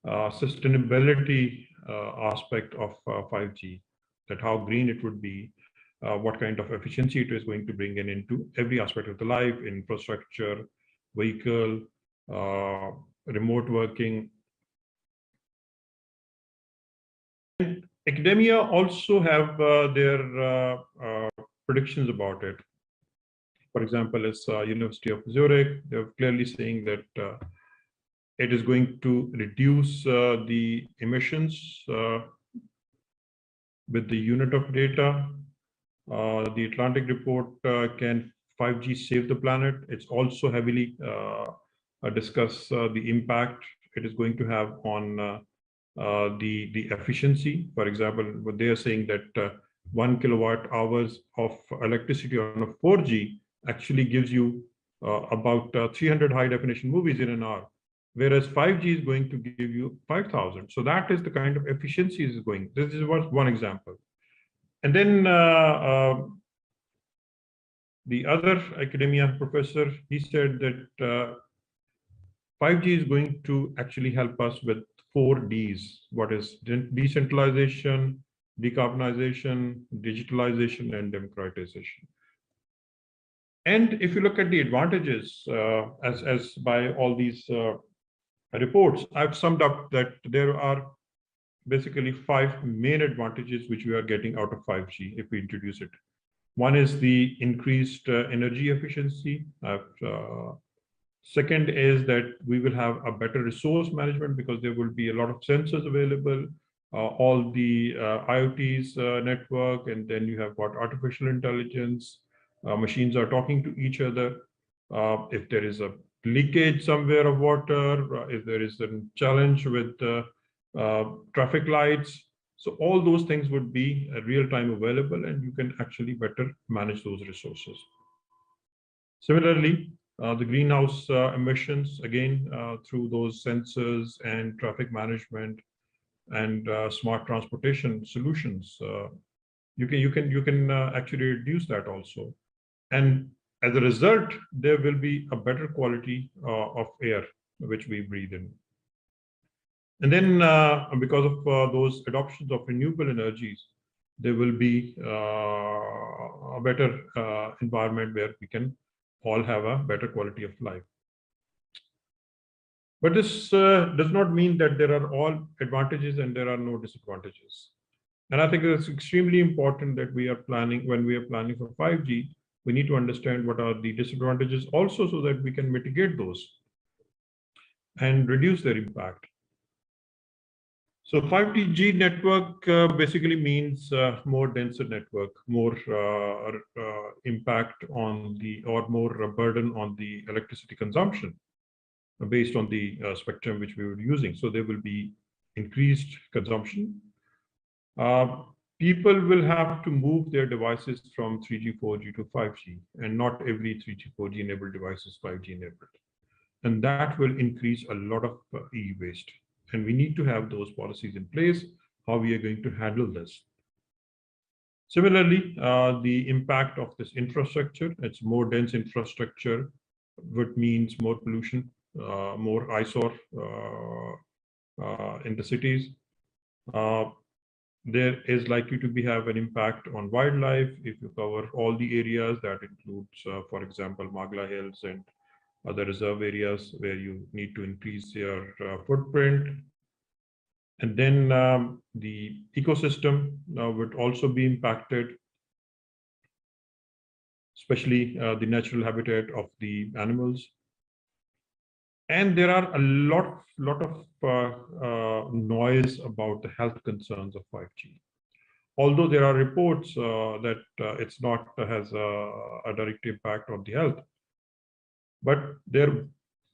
sustainability aspect of 5G, that how green it would be, what kind of efficiency it is going to bring in into every aspect of the life, infrastructure, vehicle, remote working. And academia also have their predictions about it. For example, as University of Zurich, they're clearly saying that it is going to reduce the emissions with the unit of data. The Atlantic report, can 5G save the planet? It's also heavily discuss the impact it is going to have on the efficiency. For example, what they are saying that 1 kilowatt hours of electricity on a 4G actually gives you about 300 high definition movies in an hour, whereas 5G is going to give you 5,000. So that is the kind of efficiency is going. This is one example. And then the other academia professor, he said that 5G is going to actually help us with 4 Ds. What is decentralization, decarbonization, digitalization, and democratization. And if you look at the advantages, as by all these reports, I've summed up that there are basically 5 main advantages which we are getting out of 5G if we introduce it. One is the increased energy efficiency. Second is that we will have a better resource management because there will be a lot of sensors available, all the IoT's network, and then you have got artificial intelligence. Machines are talking to each other. If there is a leakage somewhere of water, if there is a challenge with traffic lights, so all those things would be real-time available, and you can actually better manage those resources. Similarly, the greenhouse emissions, again, through those sensors and traffic management and smart transportation solutions, you can actually reduce that also. And as a result, there will be a better quality of air which we breathe in. And then because of those adoptions of renewable energies, there will be a better environment where we can all have a better quality of life. But this does not mean that there are all advantages and there are no disadvantages. And I think it's extremely important that we are planning, when we are planning for 5G, we need to understand what are the disadvantages also so that we can mitigate those and reduce their impact. So 5G network basically means more denser network, more impact on the, or more burden on the electricity consumption based on the spectrum which we were using. So there will be increased consumption. People will have to move their devices from 3G, 4G to 5G, and not every 3G, 4G enabled device is 5G enabled. And that will increase a lot of e-waste. And we need to have those policies in place, how we are going to handle this. Similarly, the impact of this infrastructure, it's more dense infrastructure, which means more pollution, more eyesore in the cities. There is likely to have an impact on wildlife if you cover all the areas. That includes, for example, Magla Hills and other reserve areas where you need to increase your footprint. And then the ecosystem would also be impacted, especially the natural habitat of the animals. And there are a lot of noise about the health concerns of 5G. although there are reports that it's not has a direct impact on the health, but there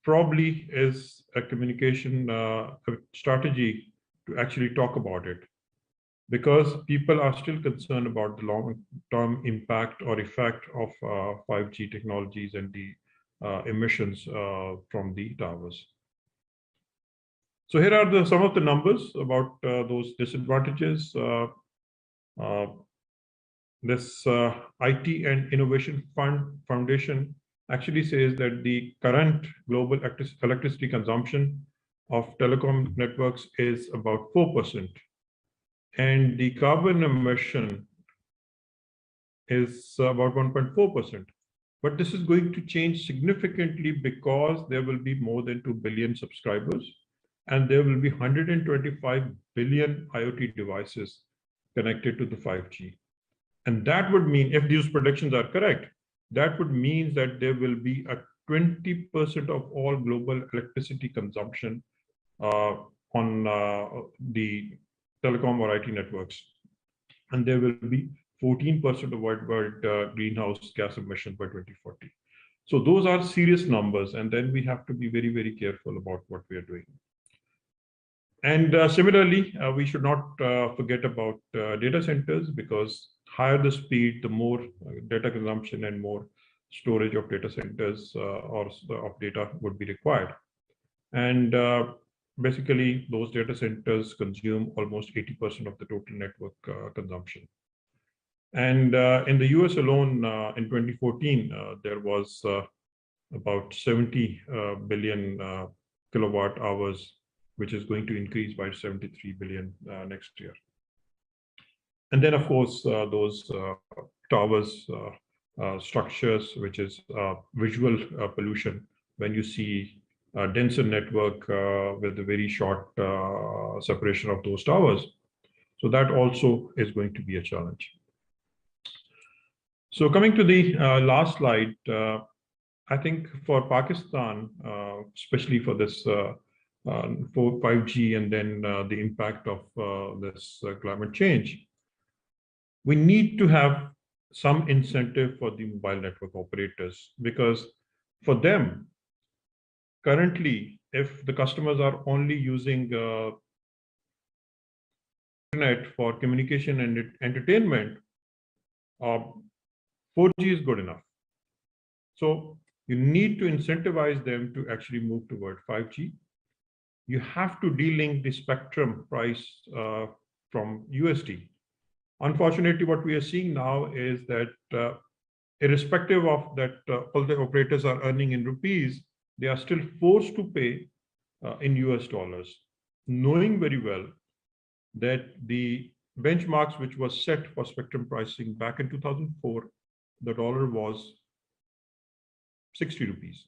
probably is a communication strategy to actually talk about it, because people are still concerned about the long-term impact or effect of 5G technologies and the emissions from the towers. So here are some of the numbers about those disadvantages. This IT and Innovation Foundation actually says that the current global electricity consumption of telecom networks is about 4%. And the carbon emission is about 1.4%. But this is going to change significantly because there will be more than 2 billion subscribers, and there will be 125 billion IoT devices connected to the 5G. And that would mean, if these predictions are correct, that would mean that there will be a 20% of all global electricity consumption on the telecom or IT networks. And there will be 14% of worldwide greenhouse gas emissions by 2040. So those are serious numbers. And then we have to be very, very careful about what we are doing. And similarly, we should not forget about data centers, because higher the speed, the more data consumption and more storage of data centers or of data would be required. And basically, those data centers consume almost 80% of the total network consumption. And in the US alone, in 2014, there was about 70 billion kilowatt hours, which is going to increase by 73 billion next year. And then, of course, those towers, structures, which is visual pollution, when you see a denser network with a very short separation of those towers. So that also is going to be a challenge. So coming to the last slide, I think for Pakistan, especially for this for 5G and then the impact of this climate change, we need to have some incentive for the mobile network operators, because for them, currently, if the customers are only using internet for communication and entertainment, 4G is good enough. So you need to incentivize them to actually move toward 5G. You have to de-link the spectrum price from USD. Unfortunately, what we are seeing now is that irrespective of that, all the operators are earning in rupees, they are still forced to pay in US dollars, knowing very well that the benchmarks which was set for spectrum pricing back in 2004, the dollar was 60 rupees.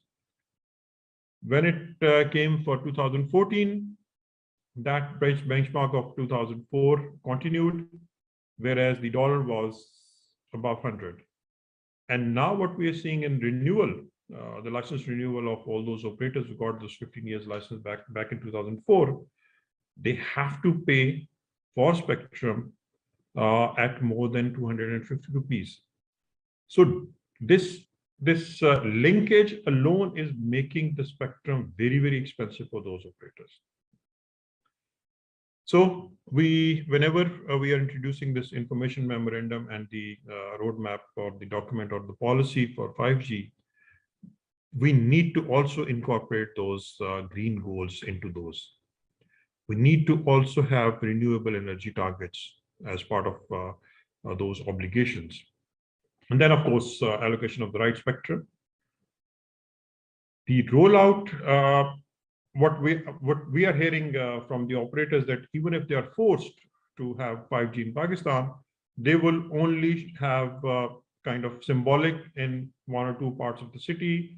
When it came for 2014, that benchmark of 2004 continued, whereas the dollar was above 100. And now what we are seeing in renewal, the license renewal of all those operators who got those 15 years license back in 2004, they have to pay for spectrum at more than 250 rupees. So this linkage alone is making the spectrum very, very expensive for those operators. So whenever we are introducing this information memorandum and the roadmap or the document or the policy for 5G, we need to also incorporate those green goals into those. We need to also have renewable energy targets as part of those obligations. And then, of course, allocation of the right spectrum. The rollout, what we are hearing from the operators, that even if they are forced to have 5G in Pakistan, they will only have kind of symbolic in one or two parts of the city,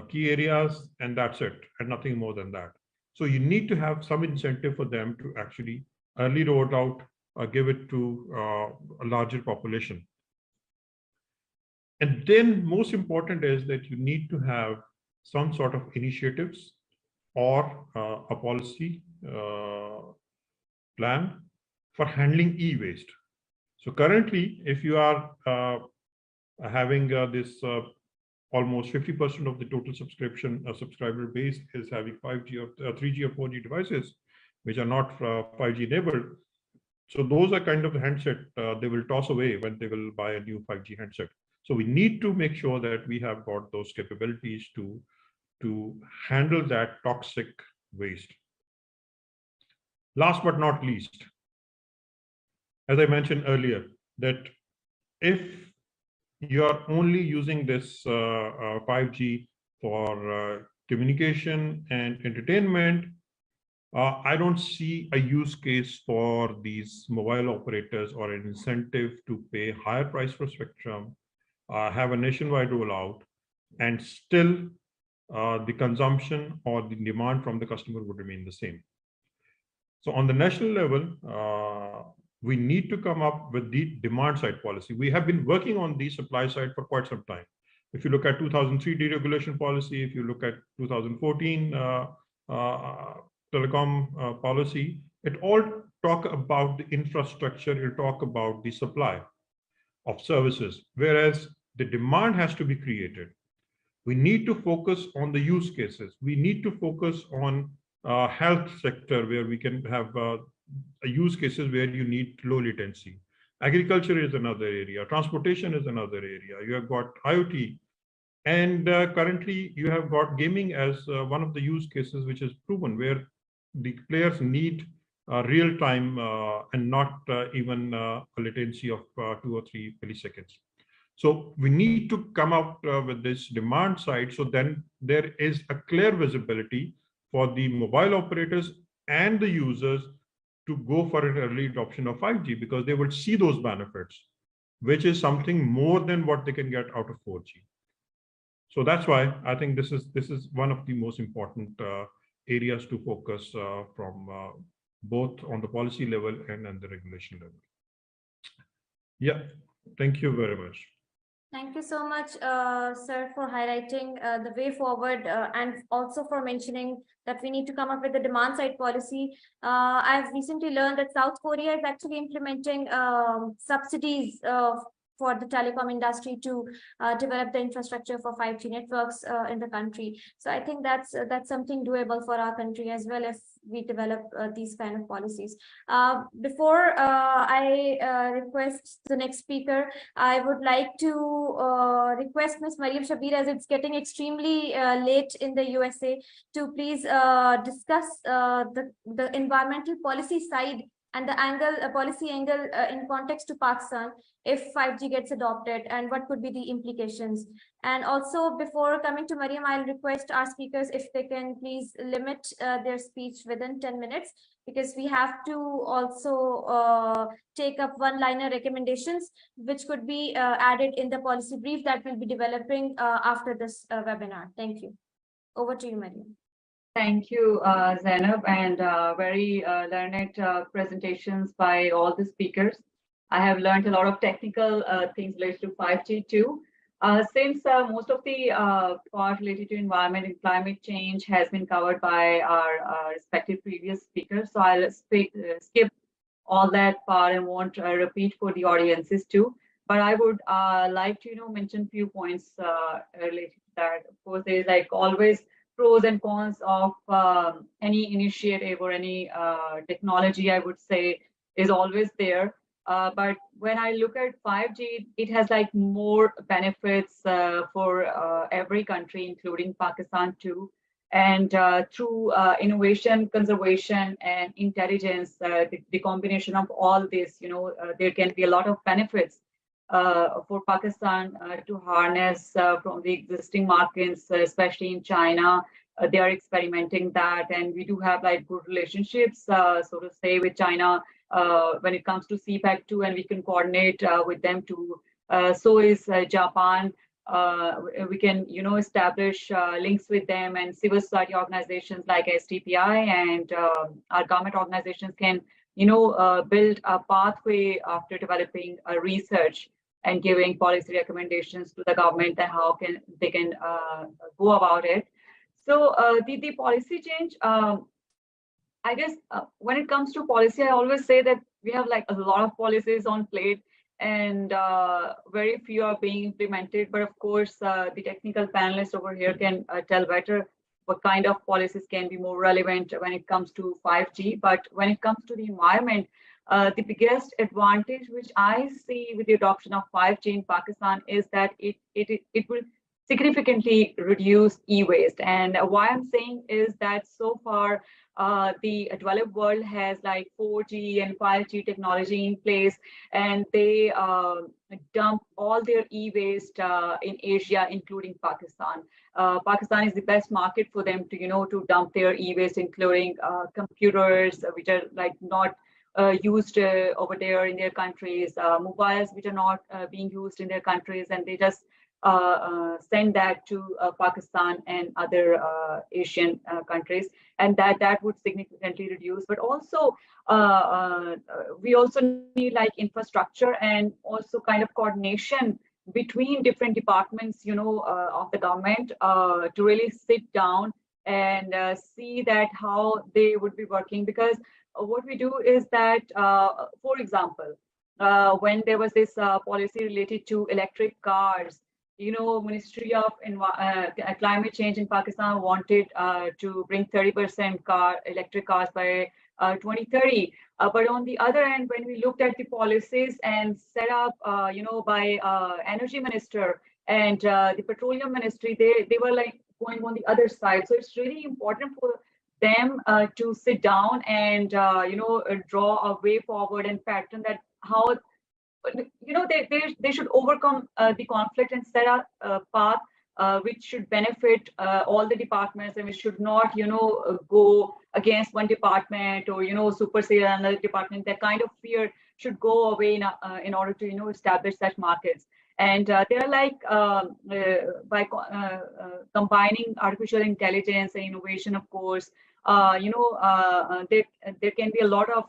key areas, and that's it, and nothing more than that. So you need to have some incentive for them to actually early roll out, give it to a larger population. And then most important is that you need to have some sort of initiatives or a policy plan for handling e-waste. So currently, if you are having this almost 50% of the total subscriber base is having 5G or 3G or 4G devices, which are not 5G enabled. So those are kind of the handset they will toss away when they will buy a new 5G handset. So we need to make sure that we have got those capabilities to handle that toxic waste. Last but not least, as I mentioned earlier, that if you are only using this 5G for communication and entertainment, I don't see a use case for these mobile operators or an incentive to pay higher price for spectrum, have a nationwide rollout, and still the consumption or the demand from the customer would remain the same. So on the national level, we need to come up with the demand side policy. We have been working on the supply side for quite some time. If you look at 2003 deregulation policy, if you look at 2014 telecom policy, it all talk about the infrastructure, it talk about the supply of services, whereas the demand has to be created. We need to focus on the use cases. We need to focus on health sector where we can have use cases where you need low latency. Agriculture is another area. Transportation is another area. You have got IoT. And currently you have got gaming as one of the use cases which is proven, where the players need real time and not even a latency of 2 or 3 milliseconds. So we need to come out with this demand side. So then there is a clear visibility for the mobile operators and the users to go for an early adoption of 5G, because they will see those benefits, which is something more than what they can get out of 4G. So that's why I think this is one of the most important areas to focus from both on the policy level and on the regulation level. Yeah, thank you very much. Thank you so much, sir, for highlighting the way forward and also for mentioning that we need to come up with a demand side policy. I've recently learned that South Korea is actually implementing subsidies for the telecom industry to develop the infrastructure for 5G networks in the country. So I think that's something doable for our country as well if we develop these kind of policies. Before I request the next speaker, I would like to request Ms. Mariam Shabir, as it's getting extremely late in the USA, to please discuss the environmental policy side and the angle, policy angle in context to Pakistan if 5G gets adopted, and what could be the implications. And also, before coming to Mariam, I'll request our speakers if they can please limit their speech within 10 minutes, because we have to also take up one-liner recommendations, which could be added in the policy brief that we'll be developing after this webinar. Thank you. Over to you, Mariam. Thank you, Zainab, and very learned presentations by all the speakers. I have learned a lot of technical things related to 5G too. Since most of the part related to environment and climate change has been covered by our respective previous speakers, so I'll skip all that part and won't repeat for the audiences too. But I would like to mention few points related to that. Of course, there is like always pros and cons of any initiative or any technology, I would say, is always there. But when I look at 5G, it has like more benefits for every country, including Pakistan too. And through innovation, conservation, and intelligence, the combination of all this, there can be a lot of benefits for Pakistan to harness from the existing markets, especially in China. They are experimenting that, and we do have like good relationships, so to say, with China when it comes to CPEC2, and we can coordinate with them too. So is Japan. We can, establish links with them, and civil society organizations like STPI and our government organizations can, build a pathway after developing a research and giving policy recommendations to the government and how they can go about it. So the policy change, I guess when it comes to policy, I always say that we have like a lot of policies on plate, and very few are being implemented. But of course, the technical panelists over here can tell better what kind of policies can be more relevant when it comes to 5G. But when it comes to the environment, the biggest advantage which I see with the adoption of 5G in Pakistan is that it will significantly reduce e-waste. And why I'm saying is that so far the developed world has like 4G and 5G technology in place, and they dump all their e-waste in Asia, including Pakistan. Pakistan is the best market for them to, to dump their e-waste, including computers, which are like not used over there in their countries, mobiles which are not being used in their countries, and they just send that to Pakistan and other Asian countries, and that would significantly reduce. But also, we also need like infrastructure and also kind of coordination between different departments, of the government to really sit down and see that how they would be working. Because what we do is that, for example, when there was this policy related to electric cars, Ministry of Climate Change in Pakistan wanted to bring 30% electric cars by 2030. But on the other end, when we looked at the policies and set up, by Energy Minister and the Petroleum Ministry, they were like going on the other side. So it's really important for them to sit down and draw a way forward and pattern that how they should overcome the conflict and set up a path which should benefit all the departments, and we should not go against one department or supersede another department. That kind of fear should go away in order to establish such markets. And they're like by combining artificial intelligence and innovation, of course, there can be a lot of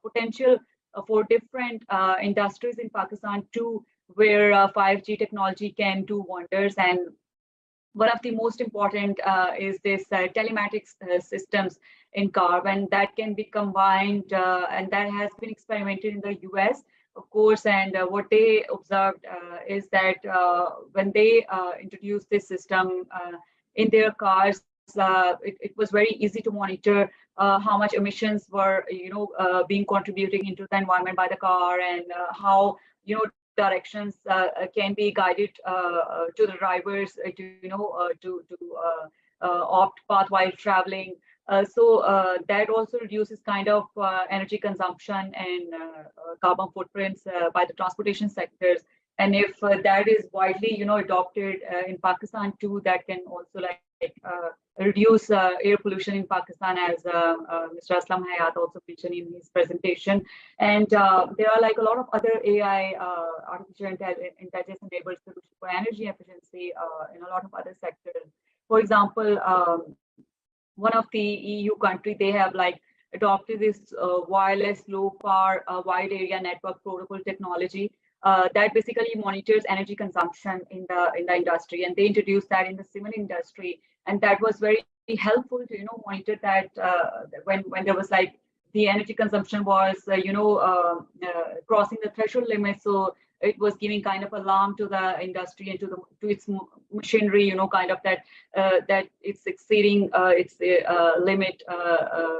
potential for different industries in Pakistan too, where 5G technology can do wonders. And one of the most important is this telematics systems in car, and that can be combined, and that has been experimented in the US, of course. And what they observed is that when they introduced this system in their cars, it was very easy to monitor how much emissions were being contributing into the environment by the car, and how directions can be guided to the drivers to opt path while traveling. So that also reduces kind of energy consumption and carbon footprints by the transportation sectors. And if that is widely adopted in Pakistan too, that can also reduce air pollution in Pakistan, as Mr. Aslam Hayat also mentioned in his presentation. And there are like a lot of other AI, artificial intelligence enabled solutions for energy efficiency in a lot of other sectors. For example, one of the EU country, they have like adopted this wireless low power wide area network protocol technology that basically monitors energy consumption in the industry, and they introduced that in the cement industry, and that was very helpful to monitor that when there was like the energy consumption was crossing the threshold limit. So it was giving kind of alarm to the industry and to its machinery, kind of that that it's exceeding its limit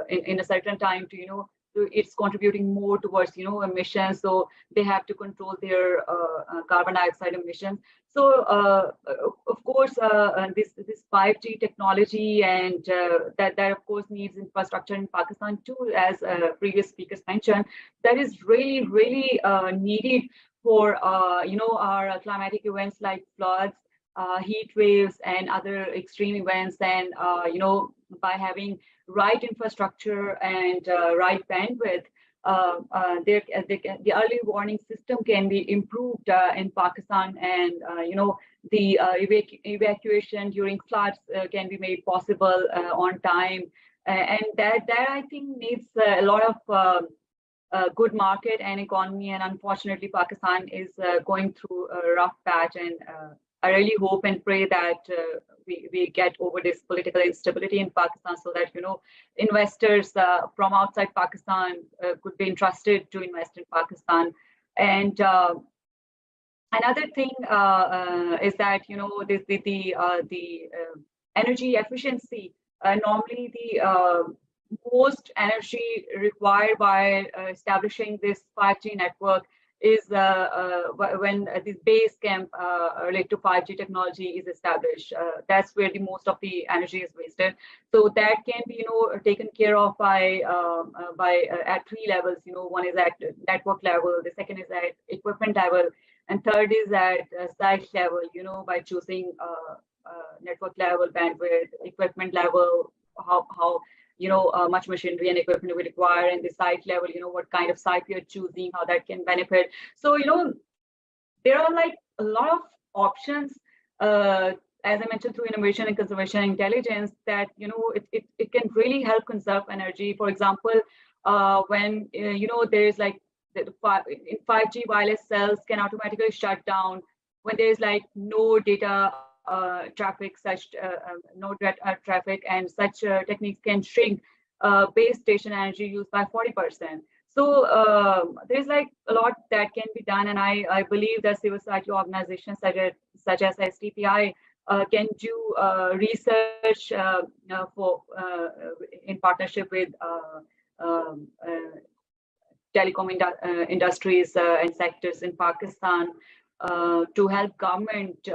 in a certain time to it's contributing more towards emissions, so they have to control their carbon dioxide emissions. So of course this 5G technology, and that of course needs infrastructure in Pakistan too, as previous speakers mentioned, that is really needed for our climatic events like floods, heat waves, and other extreme events. And by having right infrastructure and right bandwidth, the early warning system can be improved in Pakistan, and the evacuation during floods can be made possible on time, and that I think needs a lot of good market and economy. And unfortunately, Pakistan is going through a rough patch, and I really hope and pray that we get over this political instability in Pakistan, so that investors from outside Pakistan could be entrusted to invest in Pakistan. And another thing is that, you know, the energy efficiency. Normally, the most energy required by establishing this 5G network is when this base camp related to 5G technology is established. That's where the most of the energy is wasted. So that can be, you know, taken care of by at three levels. You know, one is at network level, the second is at equipment level, and third is at site level. You know, by choosing network level bandwidth, equipment level, how you know, much machinery and equipment we require, and the site level, you know, what kind of site we are choosing, how that can benefit. So, you know, there are like a lot of options, as I mentioned, through innovation and conservation intelligence, that, you know, it can really help conserve energy. For example, when, you know, there's like, in 5G, wireless cells can automatically shut down when there's like no data traffic, no traffic, and such techniques can shrink base station energy use by 40%. So there's like a lot that can be done, and I believe that civil society organizations such as STPI can do research for in partnership with telecom industries and sectors in Pakistan to help government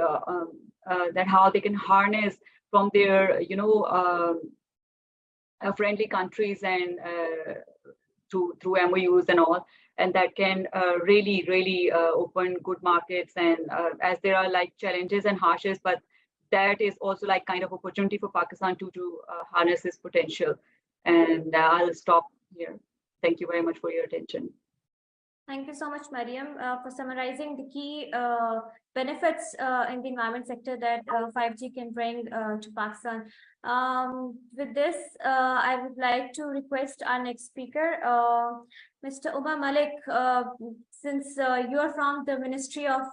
that how they can harness from their, you know, friendly countries and through MOUs and all, and that can really open good markets. And as there are like challenges and harshes, but that is also like kind of opportunity for Pakistan to harness this potential. And I'll stop here. Thank you very much for your attention. Thank you so much, Mariam, for summarizing the key benefits in the environment sector that 5G can bring to Pakistan. With this, I would like to request our next speaker, Mr. Umar Malik. Since you are from the Ministry of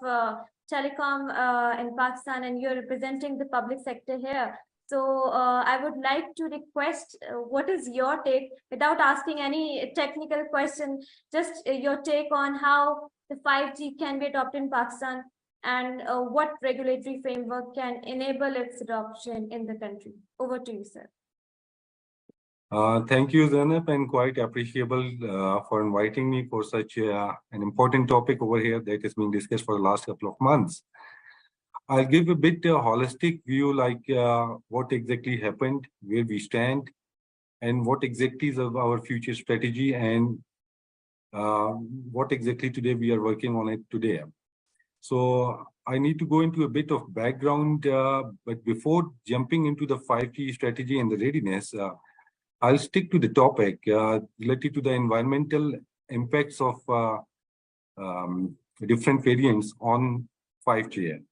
Telecom in Pakistan and you're representing the public sector here, so I would like to request, what is your take, without asking any technical question, just your take on how the 5G can be adopted in Pakistan and what regulatory framework can enable its adoption in the country. Over to you, sir. Thank you, Zainab, and quite appreciable for inviting me for such an important topic over here that has been discussed for the last couple of months. I'll give a bit holistic view, like what exactly happened, where we stand, and what exactly is our future strategy, and what exactly today we are working on it today. So I need to go into a bit of background, but before jumping into the 5G strategy and the readiness, I'll stick to the topic related to the environmental impacts of different variants on 5G.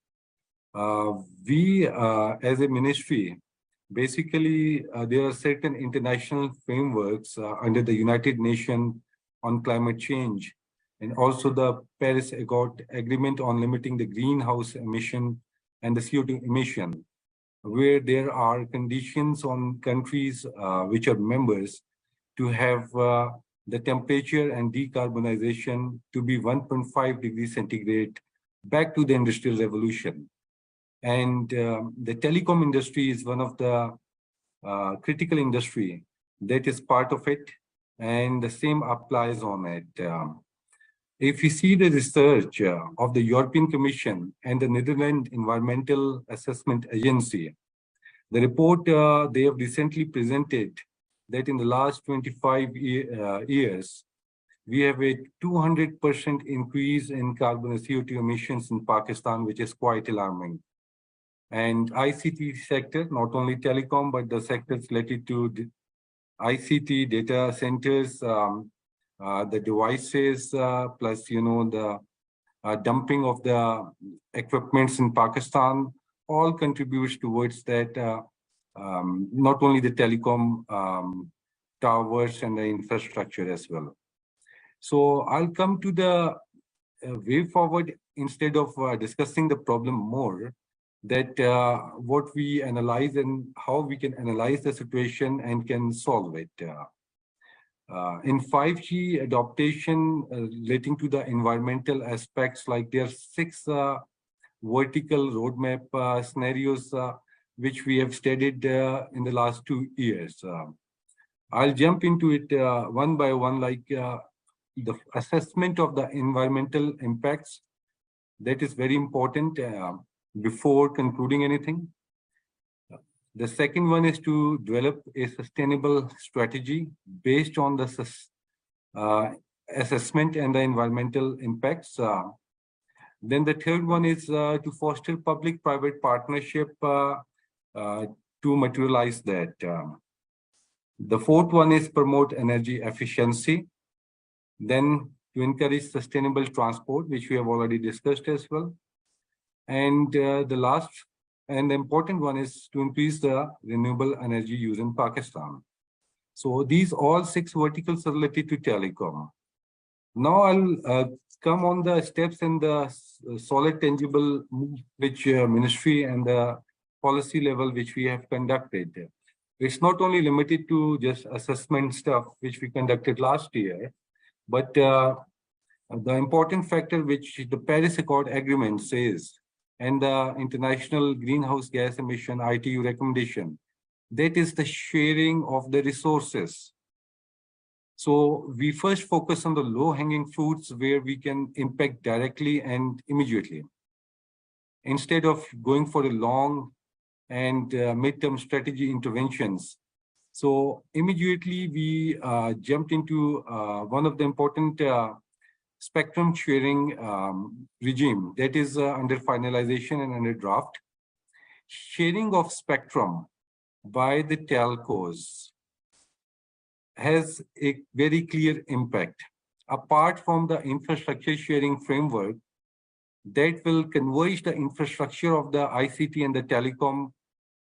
We, as a ministry, basically, there are certain international frameworks under the United Nations on climate change, and also the Paris Agreement on limiting the greenhouse emission and the CO2 emission, where there are conditions on countries which are members to have the temperature and decarbonization to be 1.5 degrees centigrade back to the industrial revolution. And the telecom industry is one of the critical industry that is part of it, and the same applies on it. If you see the research of the European Commission and the Netherlands Environmental Assessment Agency, the report they have recently presented that in the last 25 years, we have a 200% increase in carbon and CO2 emissions in Pakistan, which is quite alarming. And ICT sector, not only telecom, but the sectors related to ICT, data centers, the devices, plus, you know, the dumping of the equipments in Pakistan, all contributes towards that, not only the telecom towers and the infrastructure as well. So I'll come to the way forward instead of discussing the problem more, that what we analyze and how we can analyze the situation and can solve it. In 5G adaptation relating to the environmental aspects, like there are 6 vertical roadmap scenarios which we have studied in the last 2 years. I'll jump into it one by one, like the assessment of the environmental impacts. That is very important before concluding anything. The second one is to develop a sustainable strategy based on the assessment and the environmental impacts. Then the third one is to foster public-private partnership to materialize that. The fourth one is promote energy efficiency. Then to encourage sustainable transport, which we have already discussed as well. And the last and the important one is to increase the renewable energy use in Pakistan. So these all 6 verticals are related to telecom. Now I'll come on the steps and the solid tangible which ministry and the policy level which we have conducted. It's not only limited to just assessment stuff which we conducted last year, but the important factor which the Paris Accord Agreement says, and the International Greenhouse Gas Emission ITU recommendation, that is the sharing of the resources. So we first focus on the low-hanging fruits where we can impact directly and immediately, instead of going for a long and midterm strategy interventions. So immediately we jumped into one of the important spectrum sharing regime that is under finalization and under draft. Sharing of spectrum by the telcos has a very clear impact. Apart from the infrastructure sharing framework that will converge the infrastructure of the ICT and the telecom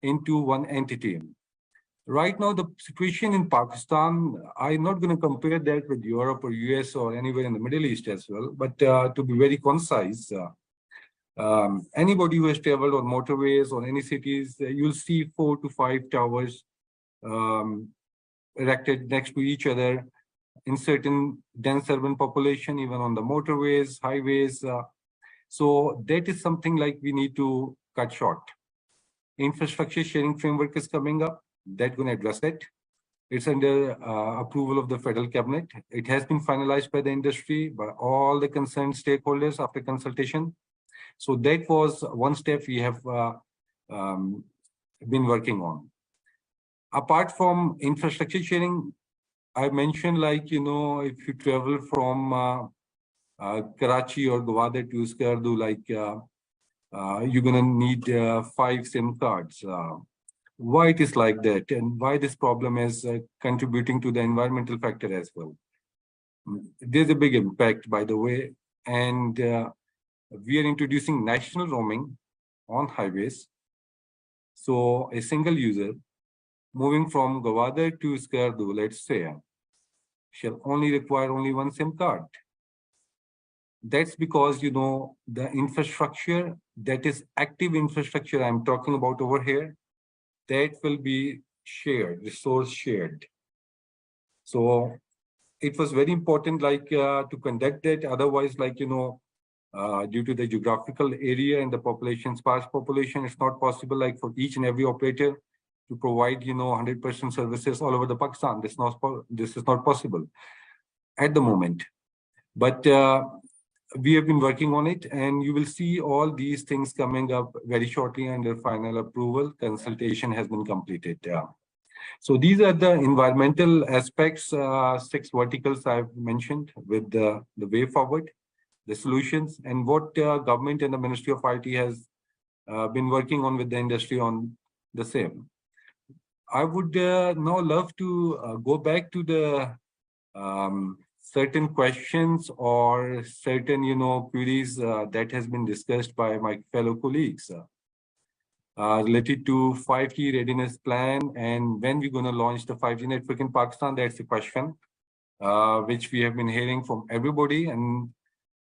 into one entity. Right now, the situation in Pakistan, I'm not going to compare that with Europe or US or anywhere in the Middle East as well, but to be very concise, anybody who has traveled on motorways or any cities, you'll see 4 to 5 towers erected next to each other in certain dense urban population, even on the motorways, highways. So that is something like we need to cut short. Infrastructure sharing framework is coming up. That's going to address it. It's under approval of the federal cabinet. It has been finalized by the industry, by all the concerned stakeholders after consultation. So that was one step we have been working on. Apart from infrastructure sharing, I mentioned, like, you know, if you travel from Karachi or Gwadar to Skardu, like you're going to need 5 SIM cards. Why it is like that, and why this problem is contributing to the environmental factor as well. There's a big impact, by the way, and we are introducing national roaming on highways. So a single user moving from Gwadar to Skardu, let's say, shall only require only 1 SIM card. That's because, you know, the infrastructure that is active infrastructure I'm talking about over here, that will be shared, resource shared. So it was very important, like to conduct that. Otherwise, like, you know, due to the geographical area and the population, sparse population, it's not possible, like, for each and every operator to provide, you know, 100% services all over the Pakistan. This is not possible at the moment. But we have been working on it, and you will see all these things coming up very shortly under final approval. Consultation has been completed. So these are the environmental aspects, 6 verticals I've mentioned with the way forward, the solutions, and what government and the Ministry of IT has been working on with the industry on the same. I would now love to go back to the certain questions or certain, you know, queries that has been discussed by my fellow colleagues related to 5G readiness plan and when we're going to launch the 5G network in Pakistan. That's the question which we have been hearing from everybody. And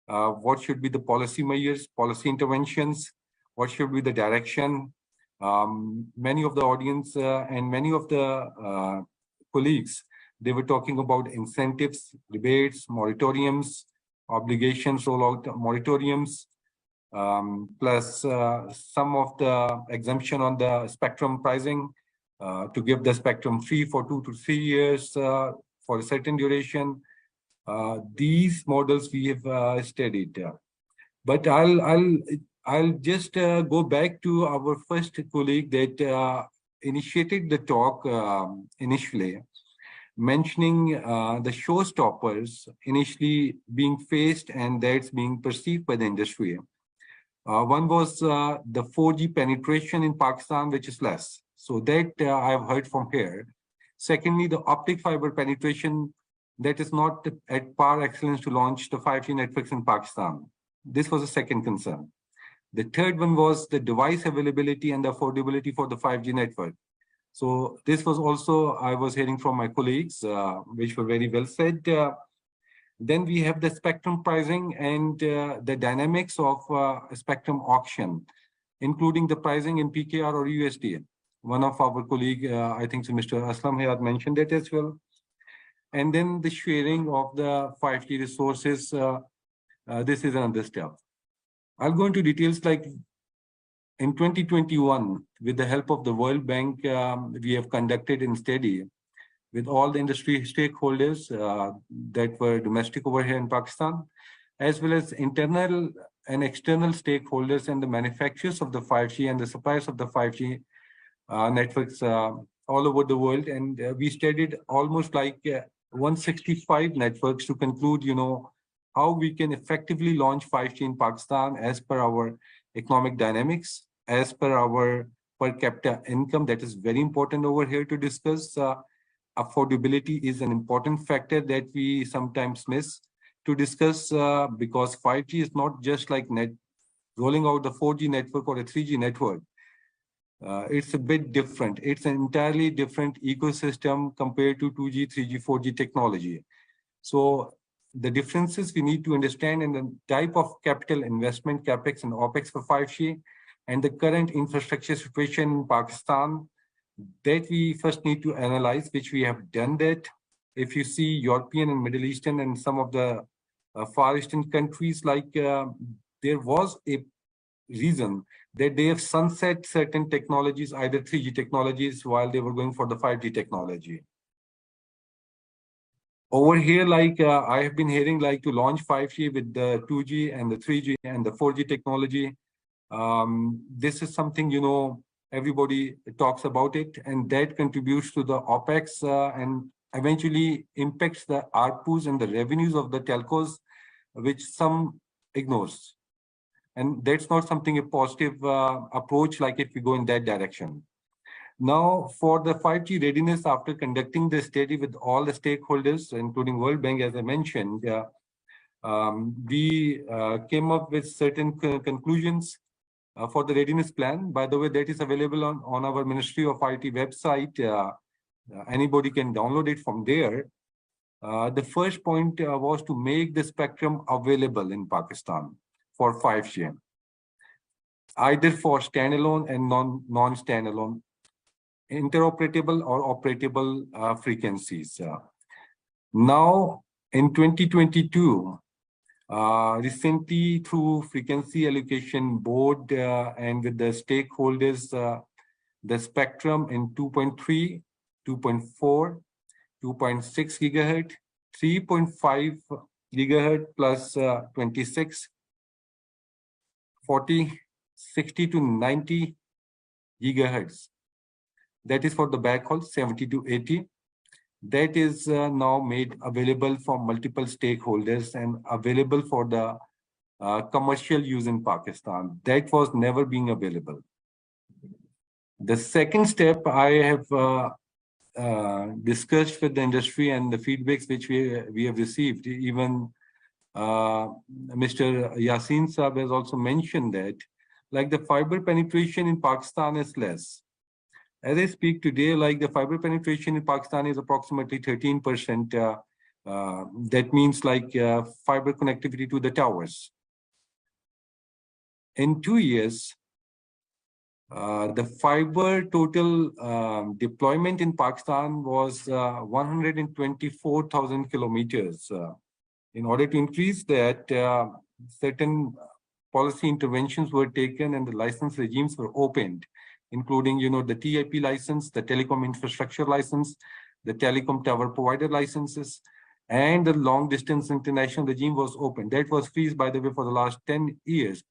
what should be the policy measures, policy interventions? What should be the direction? Many of the audience and many of the colleagues, They were talking about incentives, rebates, moratoriums, obligations, rollout moratoriums, plus some of the exemption on the spectrum pricing to give the spectrum free for 2 to 3 years for a certain duration. These models we have studied. But I'll just go back to our first colleague that initiated the talk initially, mentioning the showstoppers initially being faced and that's being perceived by the industry. One was the 4G penetration in Pakistan, which is less. So that I've heard from here. Secondly, the optic fiber penetration that is not at par excellence to launch the 5G networks in Pakistan. This was a second concern. The third one was the device availability and the affordability for the 5G network. So this was also, I was hearing from my colleagues, which were very well said. Then we have the spectrum pricing and the dynamics of spectrum auction, including the pricing in PKR or USD. One of our colleague, I think so Mr. Aslam Hayat mentioned that as well. And then the sharing of the 5G resources. This is another step. I'll go into details like in 2021, with the help of the World Bank, we have conducted a study with all the industry stakeholders that were domestic over here in Pakistan, as well as internal and external stakeholders and the manufacturers of the 5G and the suppliers of the 5G networks all over the world. And we studied almost like 165 networks to conclude, how we can effectively launch 5G in Pakistan as per our economic dynamics, as per our per capita income. That is very important over here to discuss. Affordability is an important factor that we sometimes miss to discuss because 5G is not just like rolling out the 4G network or a 3G network. It's a bit different. It's an entirely different ecosystem compared to 2G, 3G, 4G technology. So the differences we need to understand in the type of capital investment, CapEx and OpEx for 5G, and the current infrastructure situation in Pakistan, that we first need to analyze, which we have done that. If you see European and Middle Eastern and some of the Far Eastern countries, like there was a reason that they have sunset certain technologies, either 3G technologies, while they were going for the 5G technology. Over here, like I have been hearing, like to launch 5G with the 2G and the 3G and the 4G technology. This is something, everybody talks about it, and that contributes to the OpEx and eventually impacts the ARPUs and the revenues of the telcos, which some ignores. And that's not something a positive approach, like if we go in that direction. Now, for the 5G readiness, after conducting the study with all the stakeholders, including World Bank, as I mentioned, we came up with certain conclusions for the readiness plan. By the way, that is available on our Ministry of IT website. Anybody can download it from there. The first point was to make the spectrum available in Pakistan for 5G, either for standalone and non-standalone, interoperable or operatable frequencies. Now, in 2022, recently through Frequency Allocation Board and with the stakeholders, the spectrum in 2.3, 2.4, 2.6 gigahertz, 3.5 gigahertz plus 26, 40, 60 to 90 gigahertz. That is for the backhaul, 70 to 80. That is now made available for multiple stakeholders and available for the commercial use in Pakistan. That was never being available. The second step I have discussed with the industry and the feedbacks which we have received. Even Mr. Yasin Saab has also mentioned that, like the fiber penetration in Pakistan is less. As I speak today, like the fiber penetration in Pakistan is approximately 13%. That means like fiber connectivity to the towers. In 2 years, The fiber total deployment in Pakistan was 124,000 kilometers. In order to increase that, certain policy interventions were taken and the license regimes were opened, including, the TIP license, the telecom infrastructure license, the telecom tower provider licenses, and the long distance international regime was opened. That was freezed, by the way, for the last 10 years.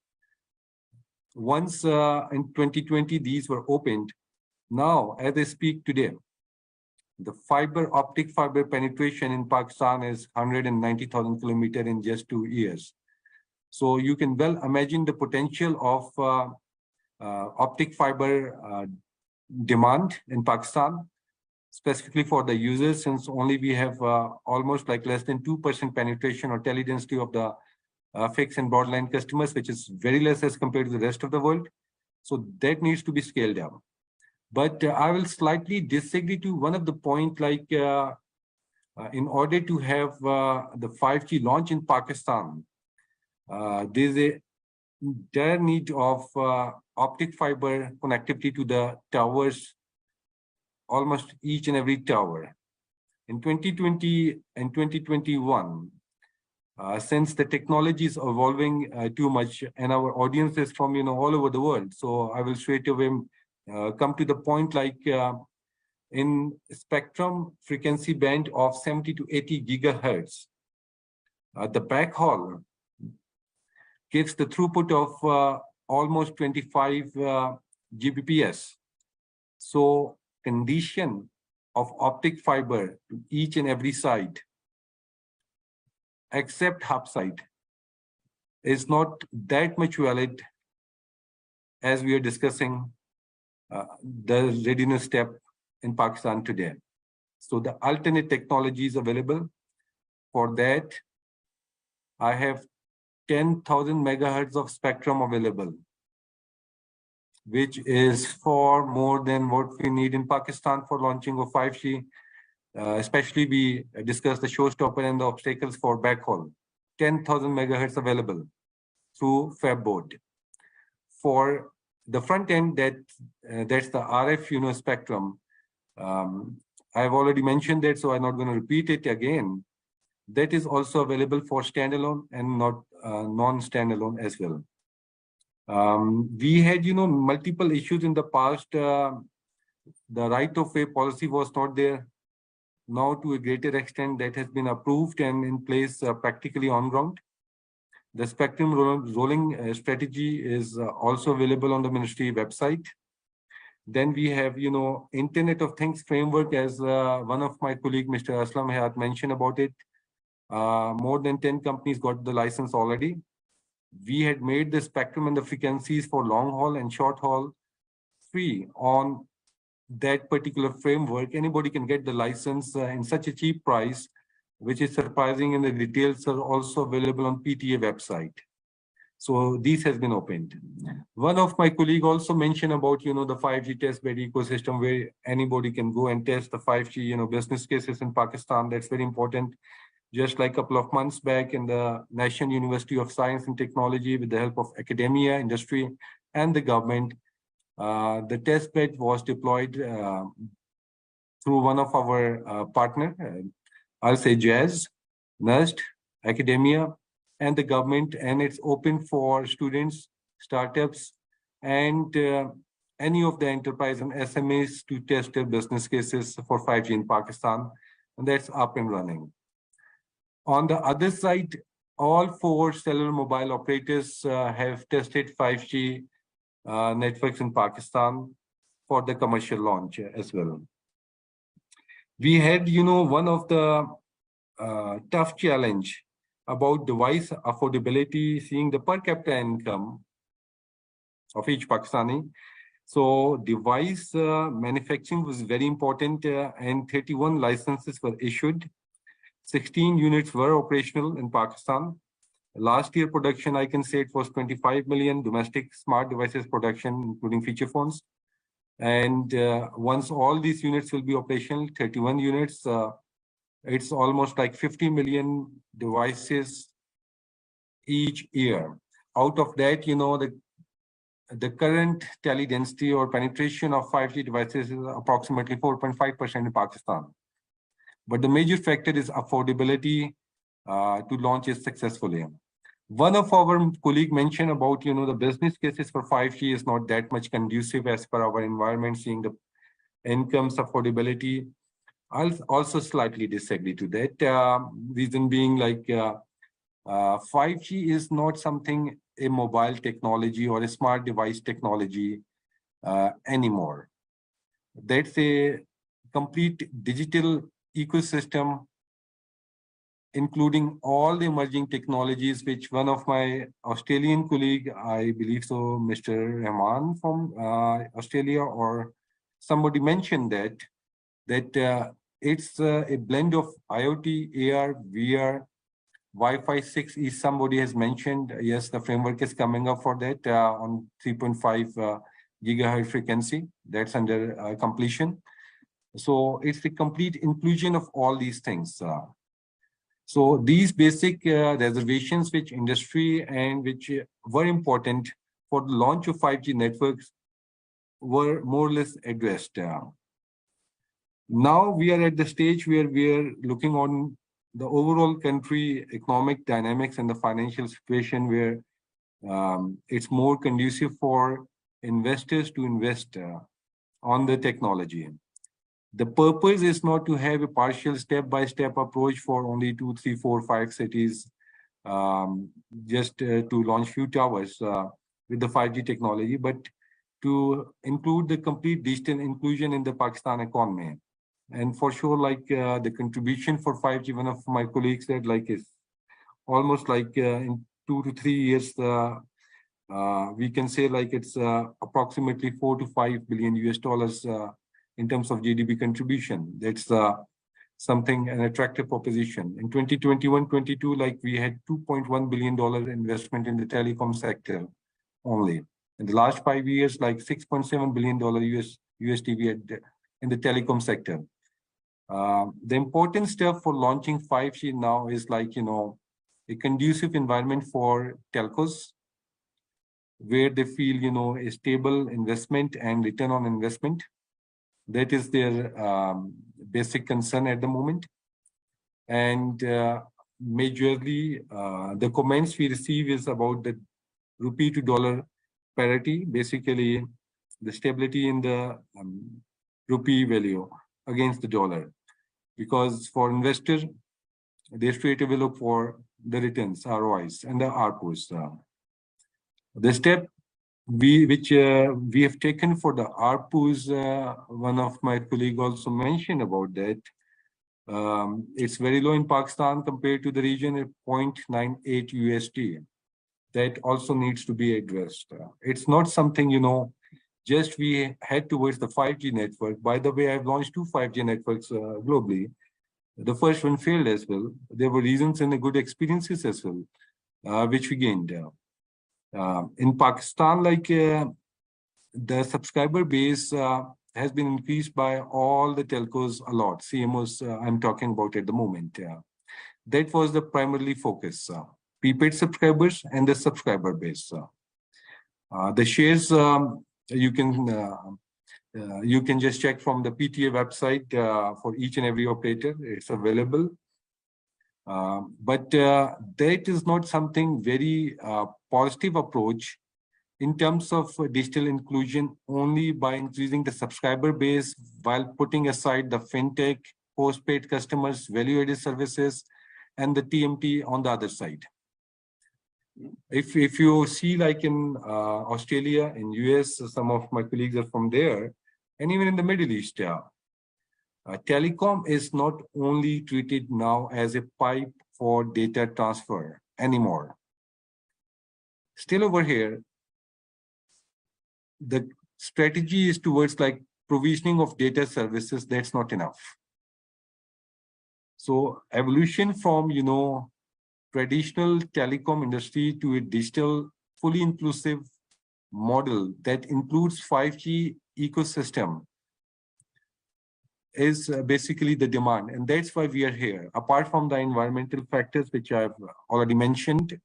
Once in 2020, these were opened. Now, as I speak today, the optic fiber penetration in Pakistan is 190,000 kilometers in just 2 years. So you can well imagine the potential of optic fiber demand in Pakistan, specifically for the users, since only we have almost like less than 2% penetration or tele-density of the fixed and broadline customers, which is very less as compared to the rest of the world. So that needs to be scaled down. But I will slightly disagree to one of the point, like in order to have the 5G launch in Pakistan, there's a dire need of optic fiber connectivity to the towers, almost each and every tower. In 2020 and 2021, since the technology is evolving too much and our audience is from all over the world, so I will straight away come to the point, like in spectrum frequency band of 70 to 80 gigahertz, the backhaul gives the throughput of almost 25 Gbps. So condition of optic fiber to each and every site, except hub site, is not that much valid as we are discussing the readiness step in Pakistan today. So the alternate technologies available for that, I have 10,000 megahertz of spectrum available, which is far more than what we need in Pakistan for launching of 5G. Especially we discussed the showstopper and the obstacles for backhaul. 10,000 megahertz available through Fab board. For the front end, that's the RF spectrum. I've already mentioned that, so I'm not going to repeat it again. That is also available for standalone and not non-standalone as well. We had multiple issues in the past. The right of way policy was not there. Now, to a greater extent, that has been approved and in place practically on ground. The spectrum rolling strategy is also available on the ministry website. Then we have, Internet of Things framework, as one of my colleagues, Mr. Aslam Hayat, mentioned about it. More than 10 companies got the license already. We had made the spectrum and the frequencies for long haul and short haul free on that particular framework. Anybody can get the license in such a cheap price, which is surprising, and the details are also available on PTA website. So this has been opened. One of my colleagues also mentioned about, the 5G test bed ecosystem where anybody can go and test the 5G, business cases in Pakistan. That's very important. Just like a couple of months back in the National University of Science and Technology, with the help of academia, industry, and the government, the test bed was deployed through one of our partner, I'll say Jazz, NUST, academia, and the government, and it's open for students, startups, and any of the enterprise and SMEs to test their business cases for 5G in Pakistan, and that's up and running. On the other side, all 4 cellular mobile operators have tested 5G networks in Pakistan for the commercial launch as well. We had, one of the tough challenge about device affordability, seeing the per capita income of each Pakistani. So device manufacturing was very important, and 31 licenses were issued. 16 units were operational in Pakistan. Last year production, I can say it was 25 million domestic smart devices production, including feature phones. And once all these units will be operational, 31 units, it's almost like 50 million devices each year. Out of that, the the current tele density or penetration of 5G devices is approximately 4.5% in Pakistan. But the major factor is affordability to launch it successfully. One of our colleague mentioned about, the business cases for 5G is not that much conducive as per our environment, seeing the incomes, affordability. I'll also slightly disagree to that. Reason being, like 5G is not something a mobile technology or a smart device technology anymore. That's a complete digital ecosystem, including all the emerging technologies, which one of my Australian colleague, I believe so, Mr. Rahman from Australia, or somebody mentioned that it's a blend of IoT, AR, VR, Wi-Fi 6E. Somebody has mentioned, yes, the framework is coming up for that on 3.5 gigahertz frequency. That's under completion. So it's the complete inclusion of all these things. So these basic reservations which industry and which were important for the launch of 5G networks were more or less addressed. Now we are at the stage where we are looking on the overall country economic dynamics and the financial situation where it's more conducive for investors to invest on the technology. The purpose is not to have a partial step-by-step approach for only 2, 3, 4, 5 cities, just to launch few towers with the 5G technology, but to include the complete digital inclusion in the Pakistan economy. And for sure, like the contribution for 5G, one of my colleagues said, like is almost like in 2 to 3 years, we can say like it's approximately $4 to $5 billion US in terms of GDP contribution. That's something, an attractive proposition. In 2021-22, like we had $2.1 billion investment in the telecom sector only. In the last 5 years, like $6.7 billion USD we had in the telecom sector. The important step for launching 5G now is like, a conducive environment for telcos, where they feel, a stable investment and return on investment. That is their basic concern at the moment. And majorly, the comments we receive is about the rupee to dollar parity, basically the stability in the rupee value against the dollar. Because for investors, they straight away look for the returns, ROIs, and the ARPUs. The step which we have taken for the ARPUs, one of my colleagues also mentioned about that. It's very low in Pakistan compared to the region at 0.98 USD. That also needs to be addressed. It's not something, just we head towards the 5G network. By the way, I've launched 2 5G networks globally. The first one failed as well. There were reasons and good experiences as well, which we gained. In Pakistan, like the subscriber base has been increased by all the telcos a lot. CMOs I'm talking about at the moment. That was the primarily focus. Prepaid subscribers and the subscriber base. The shares you can just check from the PTA website for each and every operator. It's available. But that is not something very positive approach in terms of digital inclusion only by increasing the subscriber base while putting aside the fintech, postpaid customers, value-added services, and the TMT on the other side. If you see like in Australia, in US, some of my colleagues are from there, and even in the Middle East, telecom is not only treated now as a pipe for data transfer anymore. Still over here, the strategy is towards like provisioning of data services. That's not enough. So evolution from, traditional telecom industry to a digital, fully inclusive model that includes 5G ecosystem is basically the demand. And that's why we are here. Apart from the environmental factors, which I've already mentioned,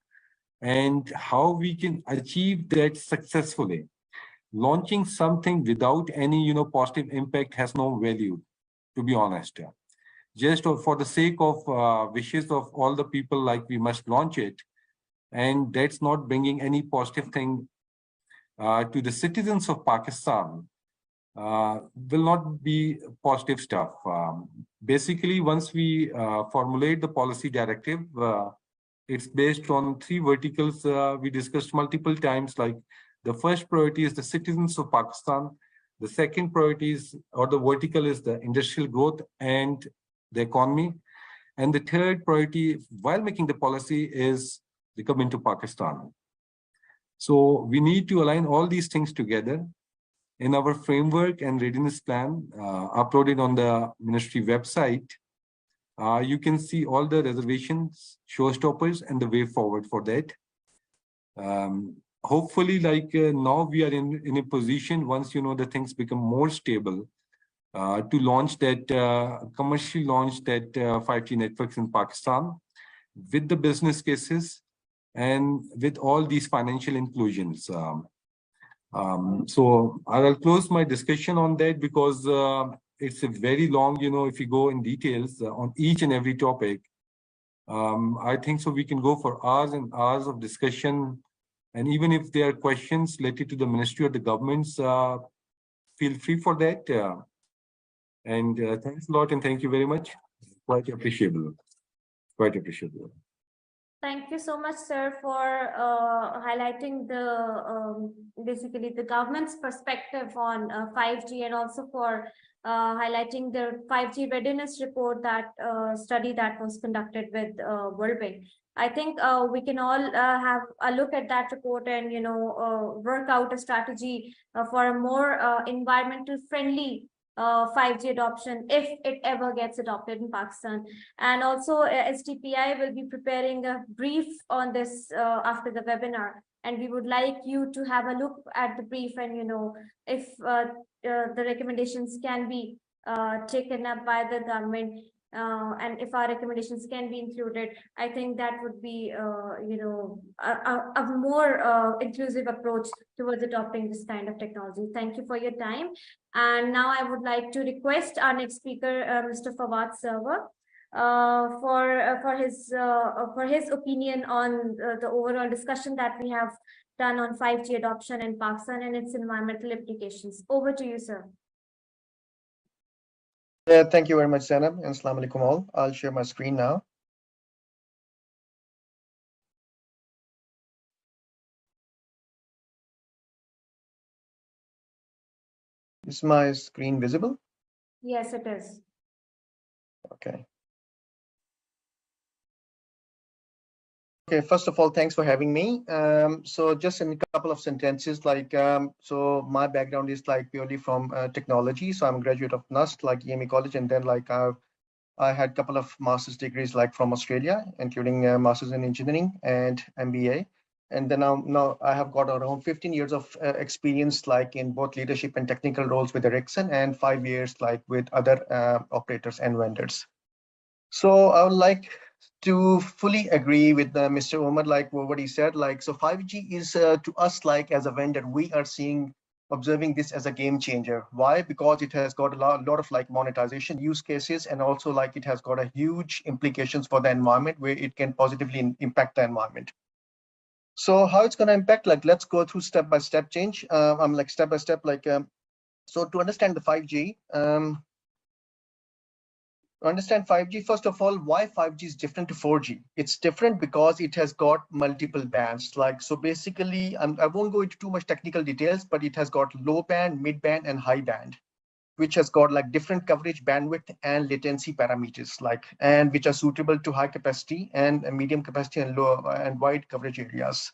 and how we can achieve that successfully. launching something without any, positive impact has no value, to be honest. Just for the sake of wishes of all the people, like we must launch it. And that's not bringing any positive thing to the citizens of Pakistan. Will not be positive stuff. Basically, once we formulate the policy directive, it's based on 3 verticals we discussed multiple times. Like the first priority is the citizens of Pakistan. The second priority is, or the vertical, is the industrial growth and the economy. And the third priority, while making the policy, is the commitment to Pakistan. So we need to align all these things together in our framework and readiness plan uploaded on the ministry website. You can see all the reservations, showstoppers, and the way forward for that. Hopefully, now we are in a position, once the things become more stable, to launch that, commercially launch that 5G networks in Pakistan with the business cases and with all these financial inclusions. So I will close my discussion on that, because it's a very long, if you go in details on each and every topic, I think so we can go for hours and hours of discussion. And even if there are questions related to the ministry or the governments, feel free for that. And thanks a lot, and thank you very much. Quite appreciable. Quite appreciable. Thank you so much, sir, for highlighting the basically the government's perspective on 5G, and also for highlighting the 5G readiness report, that study that was conducted with World Bank. I think we can all have a look at that report and work out a strategy for a more environmental friendly 5G adoption, if it ever gets adopted in Pakistan. And also STPI will be preparing a brief on this after the webinar, and we would like you to have a look at the brief, and if the recommendations can be taken up by the government, and if our recommendations can be included, I think that would be a more inclusive approach towards adopting this kind of technology. Thank you for your time. And now I would like to request our next speaker, Mr. Fawad Sarwar, for his opinion on the overall discussion that we have done on 5G adoption in Pakistan and its environmental implications. Over to you, sir. Thank you very much, Zainab, and Assalamu alaikum all. I'll share my screen now. Is my screen visible? Yes, it is. Okay. Okay, first of all, thanks for having me. So just in a couple of sentences, so my background is purely from technology. So I'm a graduate of NUST, EME College, and then I had a couple of master's degrees from Australia, including master's in engineering and MBA. And then now I have got around 15 years of experience in both leadership and technical roles with Ericsson, and 5 years with other operators and vendors. So I would like to fully agree with Mr. Omar, what he said. So 5G is to us, as a vendor, we are observing this as a game changer. Why? Because it has got a lot of monetization use cases, and also it has got a huge implications for the environment, where it can positively impact the environment. So how it's going to impact, let's go through step-by-step change. I'm step-by-step, so to understand the 5G, understand 5G, first of all, why 5G is different to 4G. It's different because it has got multiple bands. So basically, I won't go into too much technical details, but it has got low band, mid band, and high band, which has got different coverage, bandwidth, and latency parameters, and which are suitable to high capacity and medium capacity and low and wide coverage areas.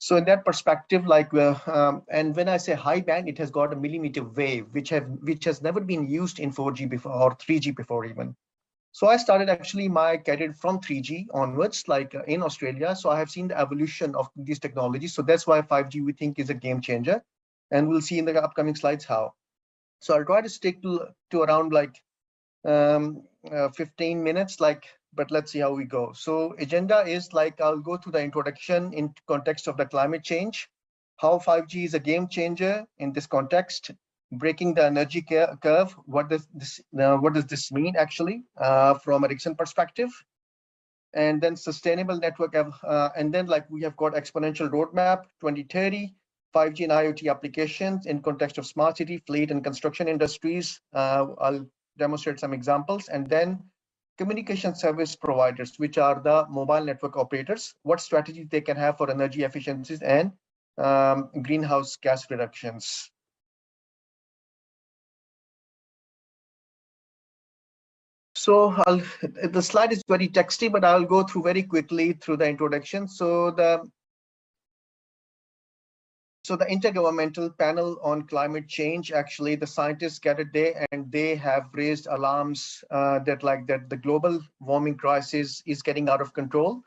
So in that perspective, and when I say high band, it has got a millimeter wave, which has never been used in 4G before, or 3G before even. So I started actually my career from 3G onwards, in Australia. So I have seen the evolution of these technologies. So that's why 5G we think is a game changer, and we'll see in the upcoming slides how. So I'll try to stick to around 15 minutes, but let's see how we go. So agenda is I'll go through the introduction in context of the climate change. how 5G is a game changer in this context, breaking the energy curve. What does this mean actually from Ericsson perspective? And then sustainable network, and then like we have got exponential roadmap 2030, 5G and IoT applications in context of smart city, fleet, and construction industries. I'll demonstrate some examples, and then communication service providers, which are the mobile network operators, what strategies they can have for energy efficiencies and greenhouse gas reductions. So the slide is very texty, but I'll go through very quickly through the introduction. So the Intergovernmental Panel on Climate Change, actually, the scientists gathered there and they have raised alarms that the global warming crisis is getting out of control.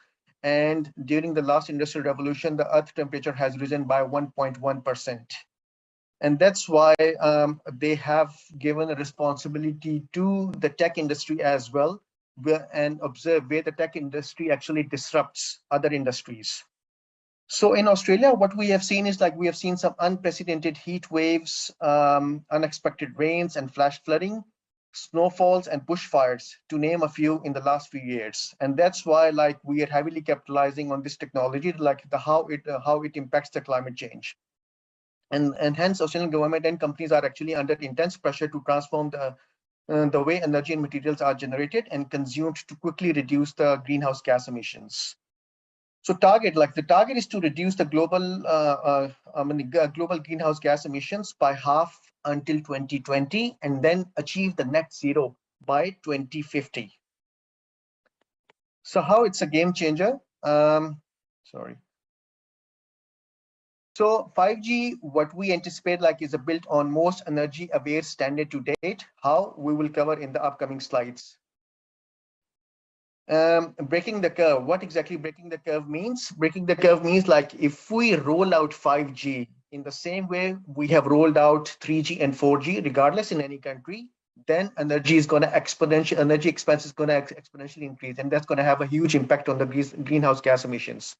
And during the last industrial revolution, the Earth temperature has risen by 1.1%. And that's why they have given a responsibility to the tech industry as well, and observe where the tech industry actually disrupts other industries. So in Australia, what we have seen is like we have seen some unprecedented heat waves, unexpected rains and flash flooding, snowfalls and bushfires, to name a few, in the last few years. And that's why like we are heavily capitalizing on this technology, like how it impacts the climate change. And hence Australian government and companies are actually under intense pressure to transform the way energy and materials are generated and consumed to quickly reduce the greenhouse gas emissions. So the target is to reduce the global greenhouse gas emissions by half until 2020, and then achieve the net zero by 2050. So how it's a game changer? Sorry. So 5G, what we anticipate like is built on most energy aware standard to date. How? We will cover in the upcoming slides. Breaking the curve. What exactly breaking the curve means? Breaking the curve means like if we roll out 5G in the same way we have rolled out 3G and 4G, regardless in any country, then energy expense is going to exponentially increase, and that's going to have a huge impact on the greenhouse gas emissions.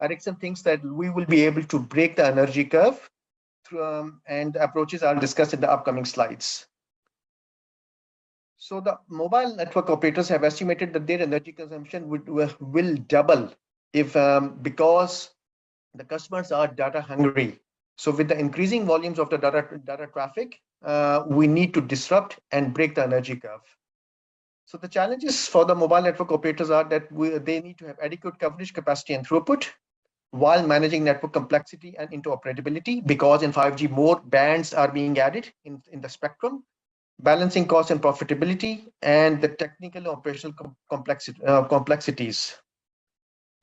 Ericsson thinks that we will be able to break the energy curve through, and approaches are discussed in the upcoming slides. So the mobile network operators have estimated that their energy consumption will double if because the customers are data hungry. So with the increasing volumes of the data traffic, we need to disrupt and break the energy curve. So the challenges for the mobile network operators are that they need to have adequate coverage, capacity, and throughput, while managing network complexity and interoperability, because in 5G more bands are being added in the spectrum, balancing cost and profitability, and the technical and operational complexities.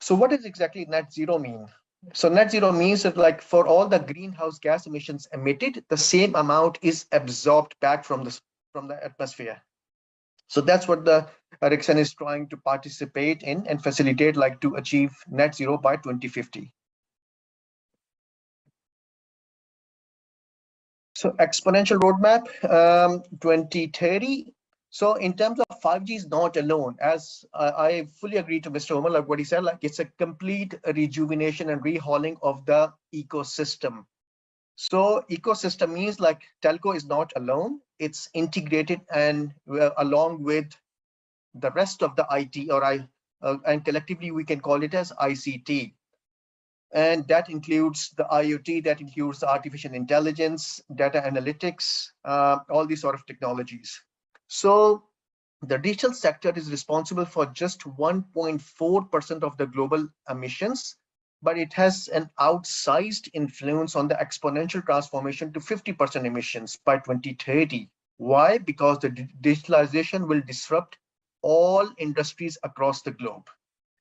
So what does exactly net zero mean? So net zero means that like for all the greenhouse gas emissions emitted, the same amount is absorbed back from the atmosphere. So that's what the Ericsson is trying to participate in and facilitate, like to achieve net zero by 2050. So exponential roadmap 2030. So in terms of 5G is not alone, as I fully agree to Mr. Omar, like what he said, like it's a complete rejuvenation and rehauling of the ecosystem. So ecosystem means like telco is not alone, it's integrated and along with the rest of the IT and collectively we can call it as ICT. And that includes the IoT, that includes the artificial intelligence, data analytics, all these sort of technologies. So the digital sector is responsible for just 1.4% of the global emissions, but it has an outsized influence on the exponential transformation to 50% emissions by 2030. Why? Because the digitalization will disrupt all industries across the globe.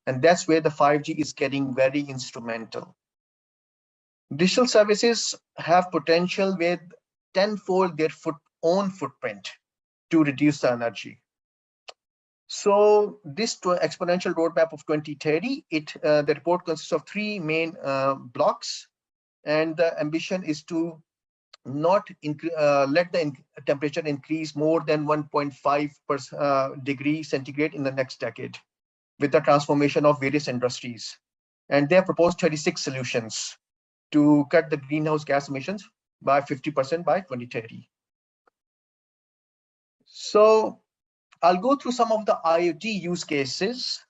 And that's where the 5G is getting very instrumental. Digital services have potential with tenfold their own footprint to reduce the energy. So this exponential roadmap of 2030, the report consists of three main blocks, and the ambition is to not let the temperature increase more than 1.5 degrees centigrade in the next decade, with the transformation of various industries. And they have proposed 36 solutions. to cut the greenhouse gas emissions by 50% by 2030. So I'll go through some of the IoT use cases,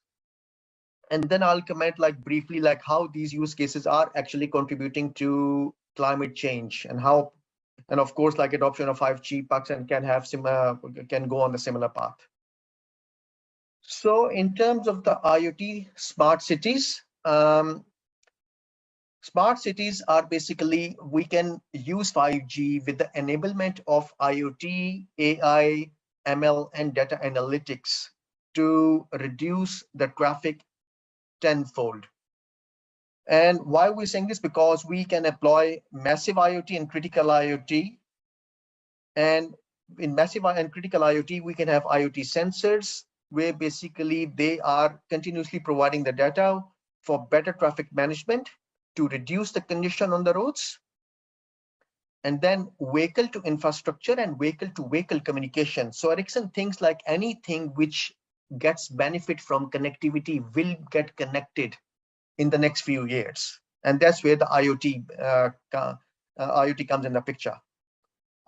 and then I'll comment like briefly like how these use cases are actually contributing to climate change, and how, and of course, like adoption of 5G pucks and can go on the similar path. So in terms of the IoT smart cities, smart cities are basically, we can use 5G with the enablement of IoT, AI, ML, and data analytics to reduce the traffic tenfold. And why are we saying this? Because we can employ massive IoT and critical IoT. And in massive and critical IoT, we can have IoT sensors where basically they are continuously providing the data for better traffic management to reduce the congestion on the roads. And then vehicle to infrastructure and vehicle to vehicle communication. So Ericsson thinks like anything which gets benefit from connectivity will get connected in the next few years. And that's where the IoT comes in the picture.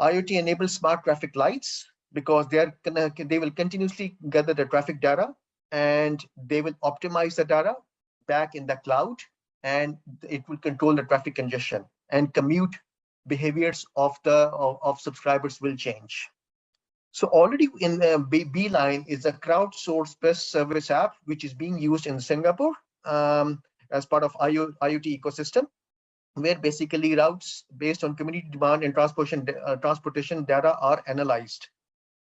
IoT enables smart traffic lights because they will continuously gather the traffic data, and they will optimize the data back in the cloud, and it will control the traffic congestion, and commute behaviors of subscribers will change. So already in Beeline is a crowdsourced best service app, which is being used in Singapore as part of IoT ecosystem, where basically routes based on community demand and transportation data are analyzed,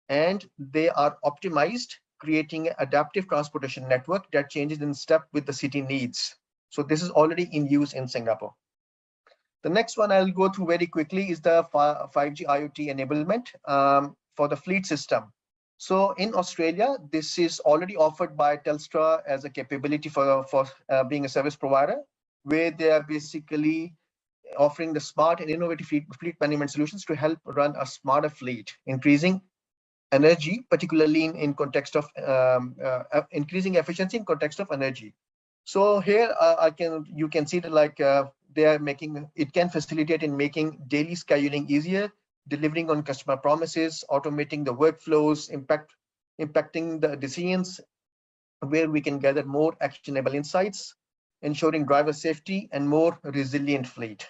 and they are optimized, creating an adaptive transportation network that changes in step with the city needs. So this is already in use in Singapore. The next one I'll go through very quickly is the 5G IoT enablement for the fleet system. So in Australia, this is already offered by Telstra as a capability for being a service provider, where they are basically offering the smart and innovative fleet management solutions to help run a smarter fleet, increasing energy, particularly in context of increasing efficiency in context of energy. So here you can see that like they are making, it can facilitate in making daily scheduling easier, delivering on customer promises, automating the workflows, impacting the decisions, where we can gather more actionable insights, ensuring driver safety and more resilient fleet.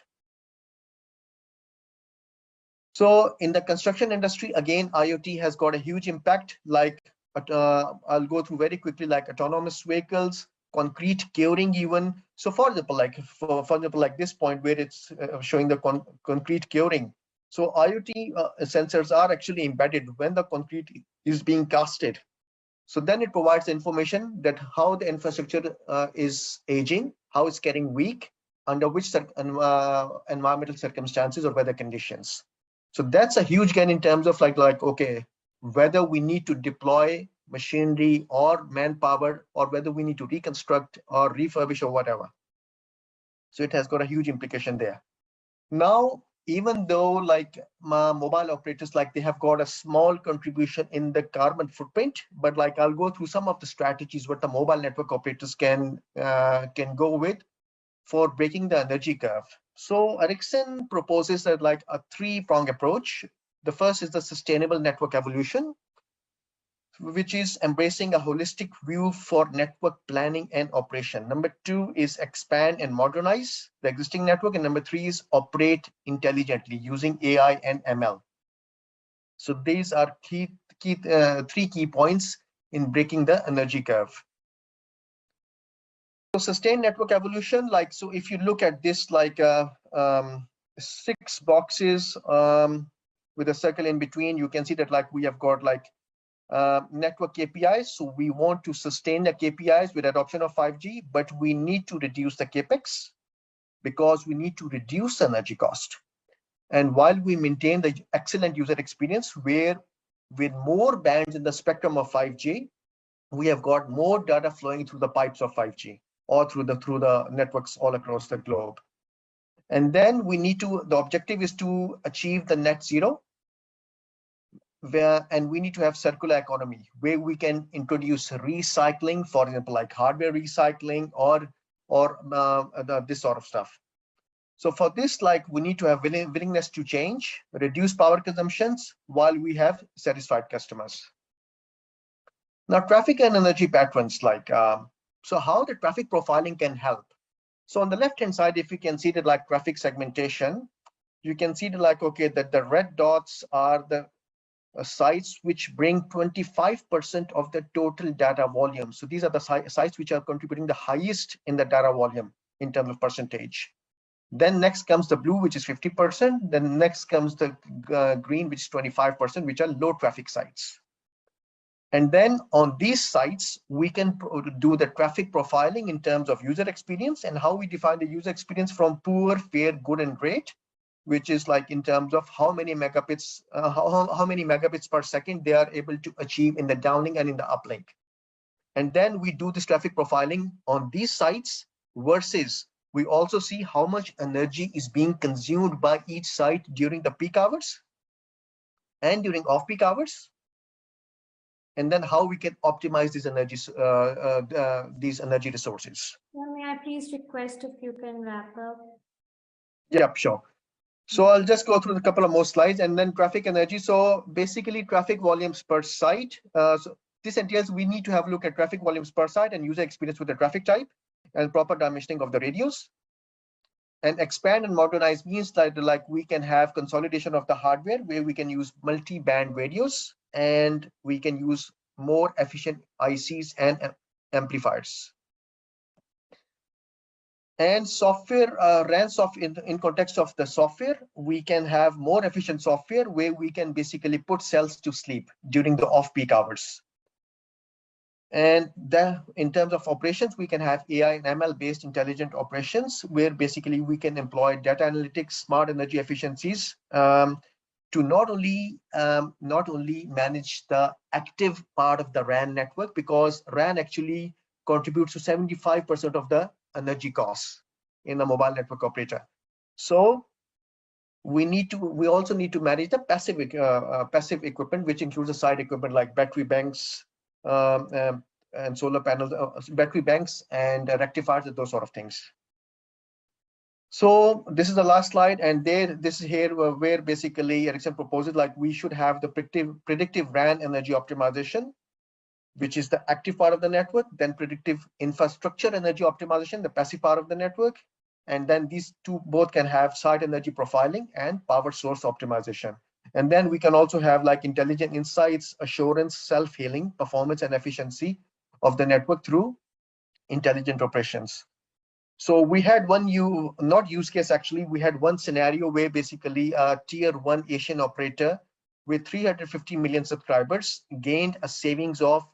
So in the construction industry, again, IoT has got a huge impact. Like I'll go through very quickly, like autonomous vehicles, concrete curing even. So for example, like this point where it's showing the concrete curing. So IoT sensors are actually embedded when the concrete is being casted. So then it provides information that how the infrastructure is aging, how it's getting weak, under which environmental circumstances or weather conditions. So that's a huge gain in terms of like okay, whether we need to deploy machinery or manpower, or whether we need to reconstruct or refurbish or whatever. So it has got a huge implication there. Now, even though like mobile operators, like they have got a small contribution in the carbon footprint, but like I'll go through some of the strategies what the mobile network operators can go with for breaking the energy curve. So Ericsson proposes that like a three-pronged approach. The first is the sustainable network evolution, which is embracing a holistic view for network planning and operation. Number two is expand and modernize the existing network. And number three is operate intelligently using AI and ML. So these are three key points in breaking the energy curve. So sustained network evolution, like, so if you look at this, like 6 boxes with a circle in between, you can see that like we have got like network KPIs. So we want to sustain the KPIs with adoption of 5G, but we need to reduce the capex because we need to reduce the energy cost. And while we maintain the excellent user experience, where with more bands in the spectrum of 5G, we have got more data flowing through the pipes of 5G or through the networks all across the globe. And then we need to, the objective is to achieve the net zero, and we need to have circular economy where we can introduce recycling, for example, like hardware recycling or this sort of stuff. So for this, like we need to have willingness to change, reduce power consumptions while we have satisfied customers. Now, traffic and energy patterns, like so how the traffic profiling can help. So on the left-hand side, if you can see that like traffic segmentation, you can see that like, okay, that the red dots are the sites which bring 25% of the total data volume. So these are the sites which are contributing the highest in the data volume in terms of percentage. Then next comes the blue, which is 50%. Then next comes the green, which is 25%, which are low traffic sites. And then on these sites, we can do the traffic profiling in terms of user experience and how we define the user experience from poor, fair, good, and great, which is like in terms of how many megabits, how many megabits per second they are able to achieve in the downlink and in the uplink. And then we do this traffic profiling on these sites versus we also see how much energy is being consumed by each site during the peak hours and during off-peak hours. And then how we can optimize these energy resources. May I please request if you can wrap up? Yeah, sure. So I'll just go through a couple of more slides and then traffic energy. So basically traffic volumes per site. So this entails we need to have a look at traffic volumes per site and user experience with the traffic type and proper dimensioning of the radios. And expand and modernize means that like we can have consolidation of the hardware where we can use multi-band radios and we can use more efficient ICs and amplifiers. And software, RAN software, in context of the software, we can have more efficient software where we can basically put cells to sleep during the off-peak hours. And then in terms of operations, we can have AI and ML based intelligent operations where basically we can employ data analytics, smart energy efficiencies to not only manage the active part of the RAN network, because RAN actually contributes to 75% of the energy costs in a mobile network operator. So we also need to manage the passive equipment, which includes the side equipment like battery banks and solar panels, battery banks and rectifiers and those sort of things. So this is the last slide, and this is here where basically Ericsson proposes like we should have the predictive RAN energy optimization, which is the active part of the network, then predictive infrastructure energy optimization, the passive part of the network, and then these two both can have site energy profiling and power source optimization. And then we can also have like intelligent insights, assurance, self-healing, performance and efficiency of the network through intelligent operations. So we had one use case actually, we had one scenario where basically a tier 1 Asian operator with 350 million subscribers gained a savings of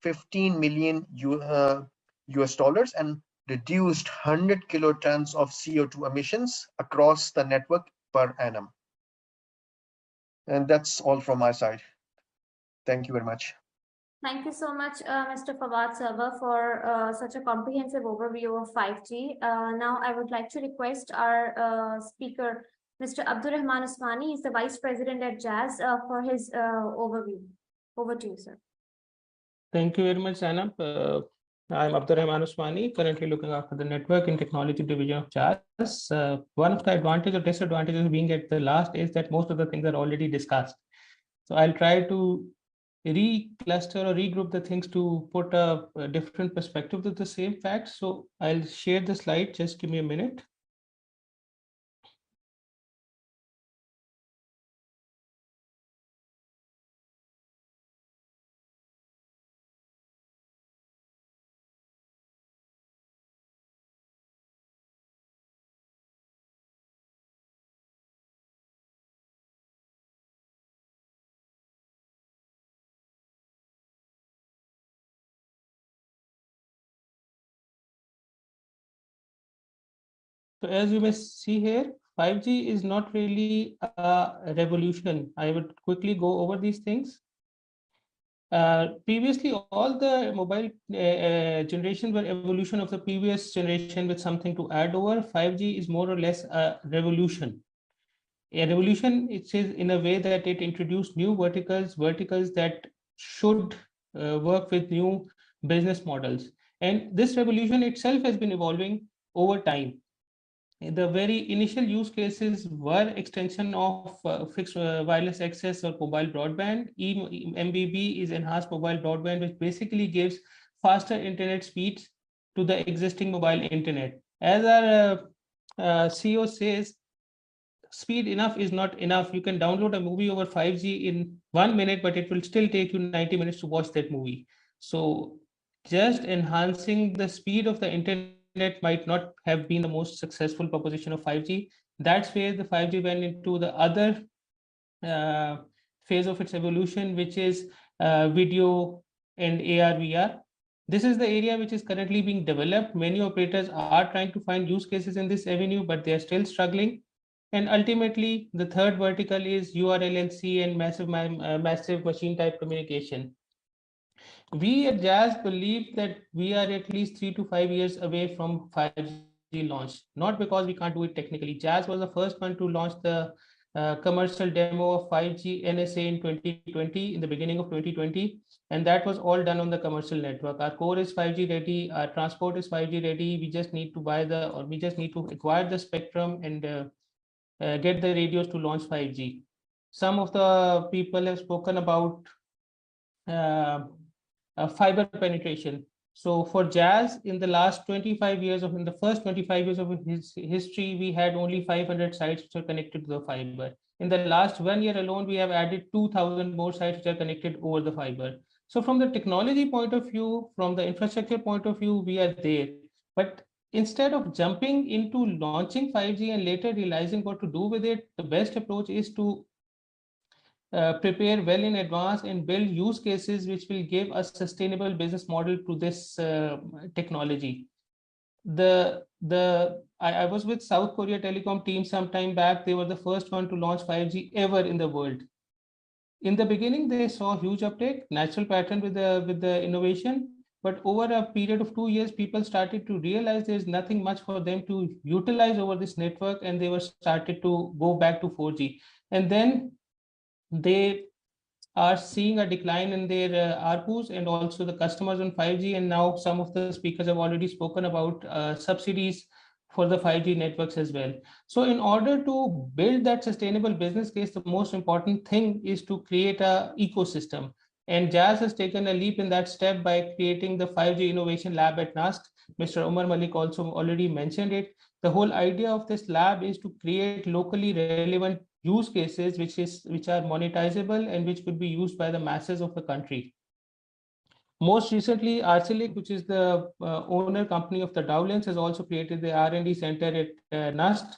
15 million US dollars and reduced 100 kilotons of CO2 emissions across the network per annum. And that's all from my side. Thank you very much. Thank you so much, Mr. Fawad Sarwar, for such a comprehensive overview of 5G. Now, I would like to request our speaker, Mr. Abdurrahman Usmani. He's the Vice President at Jazz, for his overview. Over to you, sir. Thank you very much, Zainab. I'm Abdurrahman Usmani, currently looking after the Network and Technology Division of Jazz. One of the advantages or disadvantages of being at the last is that most of the things are already discussed. So I'll try to recluster or regroup the things to put a different perspective of the same facts. So I'll share the slide. Just give me a minute. So as you may see here, 5G is not really a revolution. I would quickly go over these things. Previously, all the mobile generations were evolution of the previous generation with something to add over. 5G is more or less a revolution. A revolution, it says in a way that it introduced new verticals that should work with new business models. And this revolution itself has been evolving over time. the very initial use cases were extension of fixed wireless access or mobile broadband. MBB is enhanced mobile broadband, which basically gives faster internet speeds to the existing mobile internet. As our CEO says, speed enough is not enough. You can download a movie over 5G in 1 minute, but it will still take you 90 minutes to watch that movie. So just enhancing the speed of the internet might not have been the most successful proposition of 5G. That's where the 5G went into the other phase of its evolution, which is video and AR, VR. This is the area which is currently being developed. Many operators are trying to find use cases in this avenue, but they are still struggling. And ultimately, the third vertical is URLLC and massive machine type communication. We at Jazz believe that we are at least 3 to 5 years away from 5G launch, not because we can't do it technically. Jazz was the first one to launch the commercial demo of 5G NSA in 2020, in the beginning of 2020, and that was all done on the commercial network. Our core is 5G ready, our transport is 5G ready. We just need to we just need to acquire the spectrum and get the radios to launch 5G. Some of the people have spoken about fiber penetration. So for Jazz, in the last 25 years in the first 25 years of his history, we had only 500 sites which are connected to the fiber. In the last 1 year alone, we have added 2,000 more sites which are connected over the fiber. So from the technology point of view, from the infrastructure point of view, we are there. But instead of jumping into launching 5G and later realizing what to do with it, the best approach is to prepare well in advance and build use cases which will give a sustainable business model to this technology. I was with South Korea Telecom team some time back. They were the first one to launch 5G ever in the world. In the beginning, they saw huge uptake, natural pattern with the innovation. But over a period of 2 years, people started to realize there's nothing much for them to utilize over this network, and they were started to go back to 4G. And then they are seeing a decline in their ARPUs and also the customers on 5G. And now some of the speakers have already spoken about subsidies for the 5G networks as well. So in order to build that sustainable business case, the most important thing is to create an ecosystem. And Jazz has taken a leap in that step by creating the 5G Innovation Lab at NUST. Mr. Umar Malik also already mentioned it. The whole idea of this lab is to create locally relevant use cases which are monetizable and which could be used by the masses of the country. Most recently, Arcelic, which is the owner company of the Dowlens, has also created the R&D center at NUST.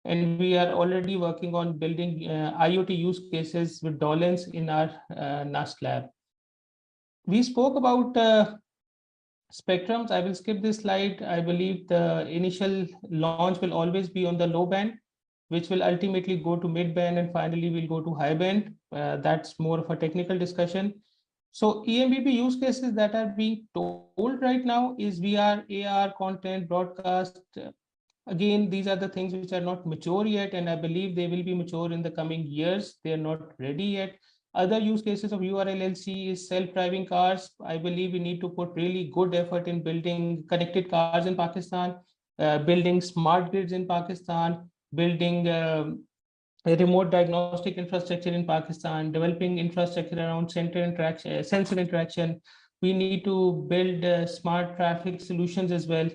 And we are already working on building IoT use cases with Dowlens in our NUST lab. We spoke about spectrums. I will skip this slide. I believe the initial launch will always be on the low band, which will ultimately go to mid band, and finally will go to high band. That's more of a technical discussion. So EMBB use cases that are being told right now is VR, AR, content, broadcast. Again, these are the things which are not mature yet, and I believe they will be mature in the coming years. They are not ready yet. Other use cases of URLLC is self-driving cars. I believe we need to put really good effort in building connected cars in Pakistan, building smart grids in Pakistan, building a remote diagnostic infrastructure in Pakistan, developing infrastructure around sensor interaction. We need to build smart traffic solutions as well.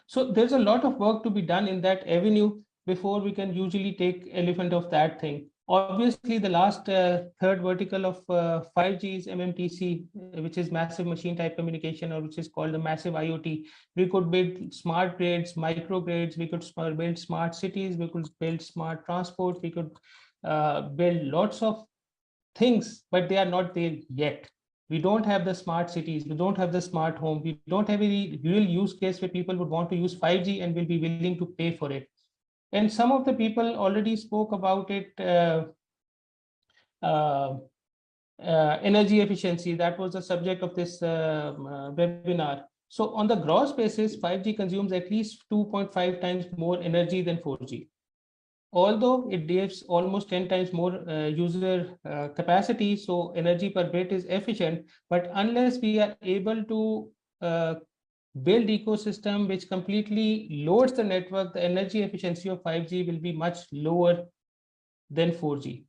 So there's a lot of work to be done in that avenue before we can usually take elephant of that thing. Obviously, the last third vertical of 5G is MMTC, which is massive machine type communication, or which is called the massive IoT. We could build smart grids, micro grids, we could build smart cities, we could build smart transport, we could build lots of things, but they are not there yet. We don't have the smart cities, we don't have the smart home, we don't have any real use case where people would want to use 5G and will be willing to pay for it. And some of the people already spoke about it, energy efficiency. That was the subject of this webinar. So on the gross basis, 5G consumes at least 2.5 times more energy than 4G. Although it gives almost 10 times more user capacity, so energy per bit is efficient, but unless we are able to build ecosystem which completely loads the network, the energy efficiency of 5G will be much lower than 4G.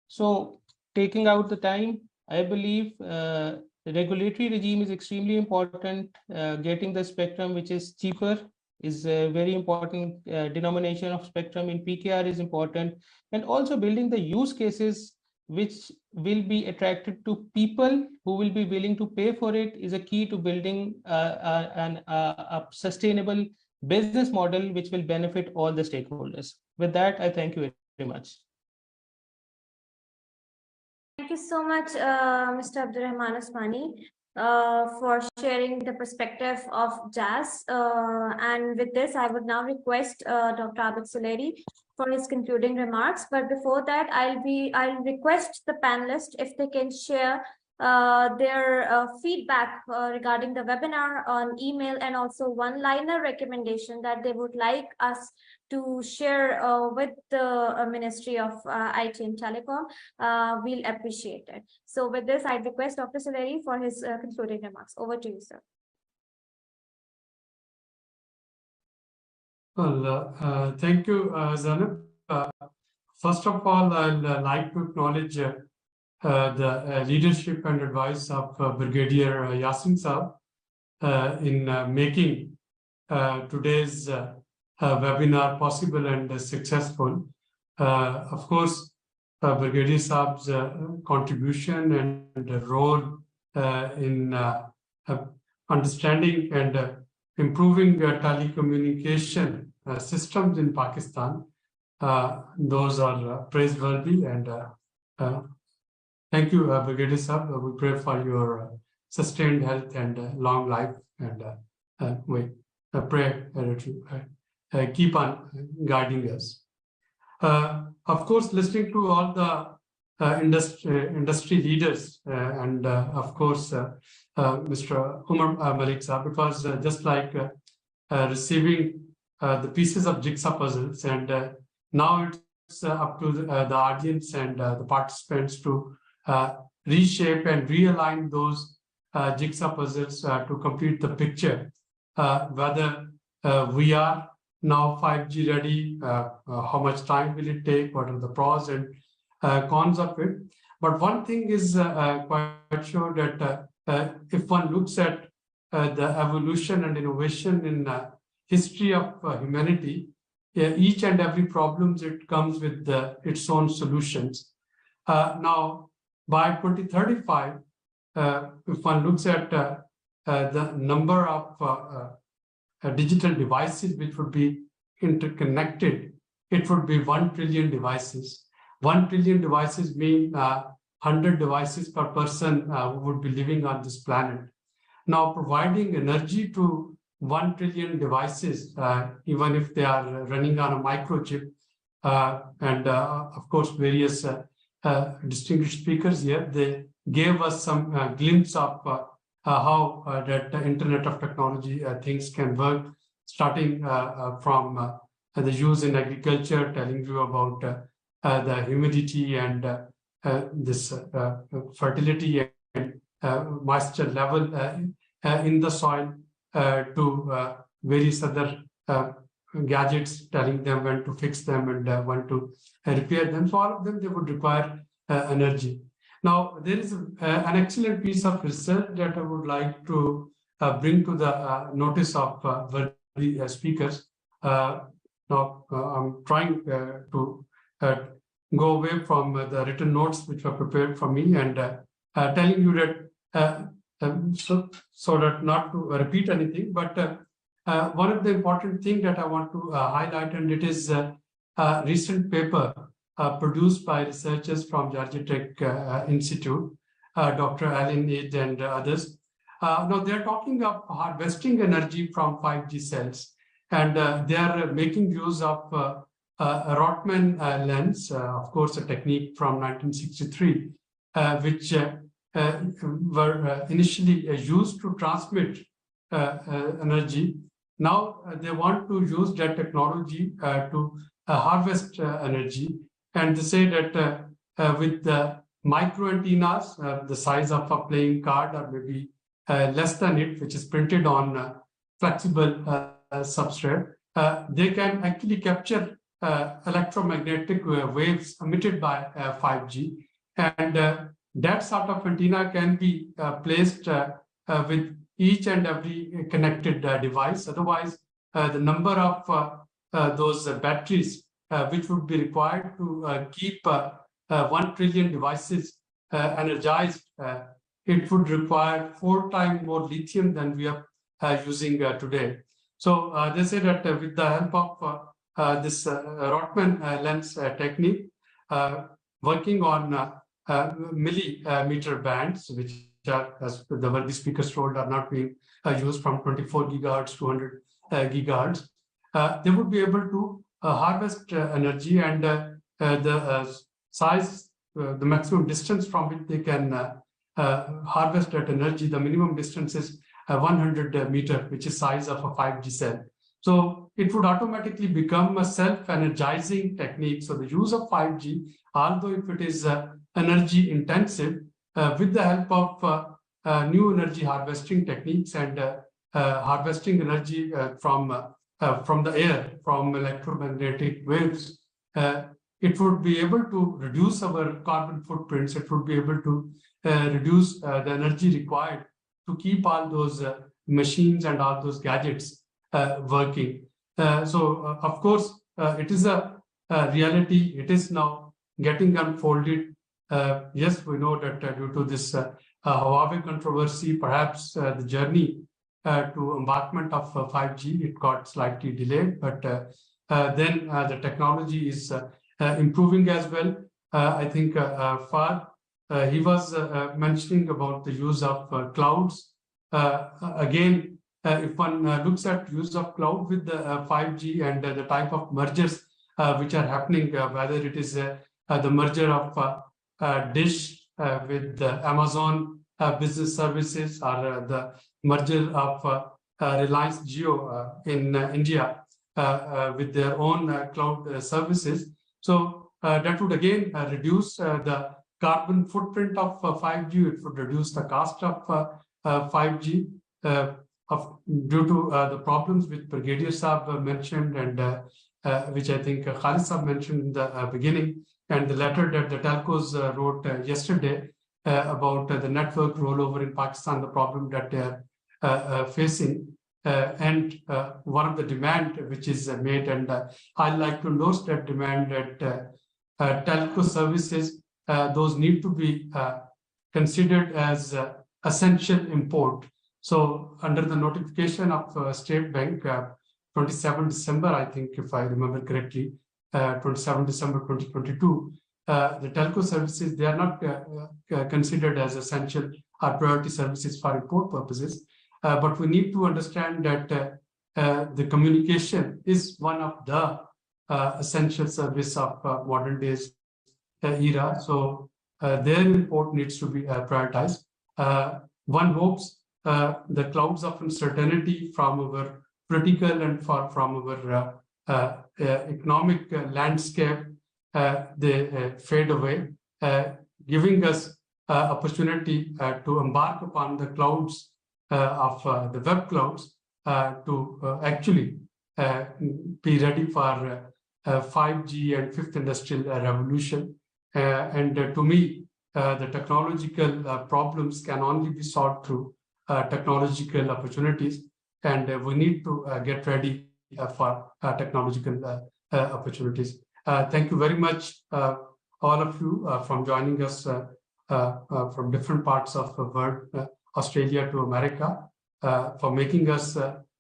So taking out the time, I believe the regulatory regime is extremely important. Getting the spectrum which is cheaper is a very important. Denomination of spectrum in PKR is important, and also building the use cases which will be attracted to people who will be willing to pay for it is a key to building a sustainable business model which will benefit all the stakeholders. With that, I thank you very much. Thank you so much, Mr. Abdurrahman Osmani, for sharing the perspective of Jazz. And with this, I would now request Dr. Abid Suleri for his concluding remarks. But before that, I'll request the panelists if they can share their feedback regarding the webinar on email, and also one-liner recommendation that they would like us to share with the Ministry of IT and Telecom. We'll appreciate it. So with this, I request Dr. Suleri for his concluding remarks. Over to you, sir. Well, thank you, Zanab. First of all, I'd like to acknowledge the leadership and advice of Brigadier Yasin Saab in making today's webinar possible and successful. Of course, Brigadier Saab's contribution and role in understanding and improving telecommunication systems in Pakistan, those are praiseworthy, and thank you, Brigadier Saab. We pray for your sustained health and long life, and we pray to keep on guiding us. Of course, listening to all the industry leaders and of course Mr. Umar Malik Saab, because just like receiving the pieces of jigsaw puzzles, and now it's up to the audience and the participants to reshape and realign those jigsaw puzzles to complete the picture, whether we are now 5G ready, how much time will it take, what are the pros and cons of it. But one thing is quite sure, that if one looks at the evolution and innovation in history of humanity, each and every problem, it comes with its own solutions. Now, by 2035, if one looks at the number of digital devices which would be interconnected, it would be 1 trillion devices. 1 trillion devices mean 100 devices per person who would be living on this planet. Now, providing energy to 1 trillion devices, even if they are running on a microchip, and of course, various distinguished speakers here, they gave us some glimpse of how that Internet of Technology things can work, starting from the use in agriculture, telling you about the humidity and this fertility and moisture level in the soil, to various other gadgets, telling them when to fix them and when to repair them. So all of them, they would require energy. Now, there is an excellent piece of research that I would like to bring to the notice of the speakers. Now, I'm trying to go away from the written notes which were prepared for me, and telling you that so that not to repeat anything, but one of the important things that I want to highlight, and it is a recent paper produced by researchers from Georgia Tech Institute, Dr. Alan Age and others. Now, they're talking of harvesting energy from 5G cells, and they are making use of a Rotman lens, of course, a technique from 1963, which were initially used to transmit energy. Now, they want to use that technology to harvest energy. And they say that with the micro antennas, the size of a playing card, or maybe less than it, which is printed on flexible substrate, they can actually capture electromagnetic waves emitted by 5G. And that sort of antenna can be placed with each and every connected device. Otherwise, the number of those batteries which would be required to keep 1 trillion devices energized, it would require 4 times more lithium than we are using today. So they say that with the help of this Rotman lens technique, working on millimeter bands, which are, as the speakers told, are not being used from 24 gigahertz to 100 gigahertz, they would be able to harvest energy, and the size, the maximum distance from which they can harvest that energy, the minimum distance is 100 meter, which is size of a 5G cell. So it would automatically become a self-energizing technique. So the use of 5G, although if it is energy intensive, with the help of new energy harvesting techniques and harvesting energy from the air, from electromagnetic waves, it would be able to reduce our carbon footprints. It would be able to reduce the energy required to keep all those machines and all those gadgets working. Of course, it is a reality. It is now getting unfolded. Yes, we know that due to this Huawei controversy, perhaps the journey to embarkment of 5G, it got slightly delayed, but then the technology is improving as well. I think he was mentioning about the use of clouds. Again, if one looks at use of cloud with the 5G and the type of mergers which are happening, whether it is the merger of Dish with Amazon Business Services, or the merger of Reliance Jio in India with their own cloud services. So that would again reduce the carbon footprint of 5G. It would reduce the cost of 5G due to the problems which Brigadier Saab mentioned, and which I think Khalid Saab mentioned in the beginning, and the letter that the telcos wrote yesterday about the network rollover in Pakistan, the problem that they are facing. And one of the demand which is made, and I'd like to endorse that demand, that telco services, those need to be considered as essential import. So under the notification of State Bank, 27 December, I think, if I remember correctly, 27 December 2022, the telco services, they are not considered as essential or priority services for import purposes. But we need to understand that the communication is one of the essential service of modern days era. So their import needs to be prioritized. One hopes the clouds of uncertainty from our political and from our economic landscape, they fade away, giving us opportunity to embark upon the clouds of the web clouds to actually be ready for 5G and fifth industrial revolution. And to me, the technological problems can only be solved through technological opportunities, and we need to get ready for technological opportunities. Thank you very much, all of you, from joining us from different parts of the world, Australia to America, for making us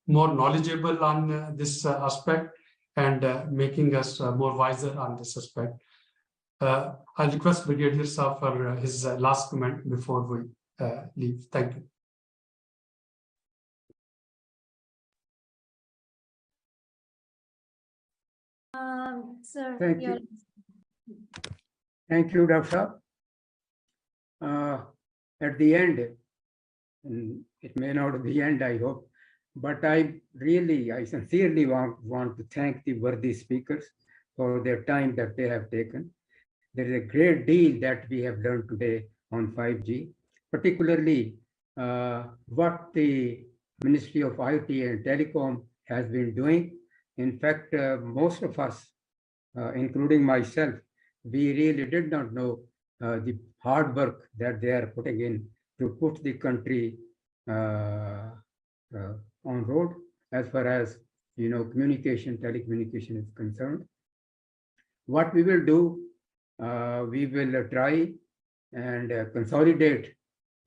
more knowledgeable on this aspect and making us more wiser on this aspect. I'll request Brigadier Saab for his last comment before we leave. Thank you. Sir, Thank you. Thank you, Dr. Saab. At the end, it may not be the end, I hope, but I sincerely want to thank the worthy speakers for their time that they have taken. There is a great deal that we have learned today on 5G, particularly what the Ministry of IT and Telecom has been doing. In fact, most of us, including myself, we really did not know the hard work that they are putting in to put the country on road as far as communication, telecommunication is concerned. What we will do, we will try and consolidate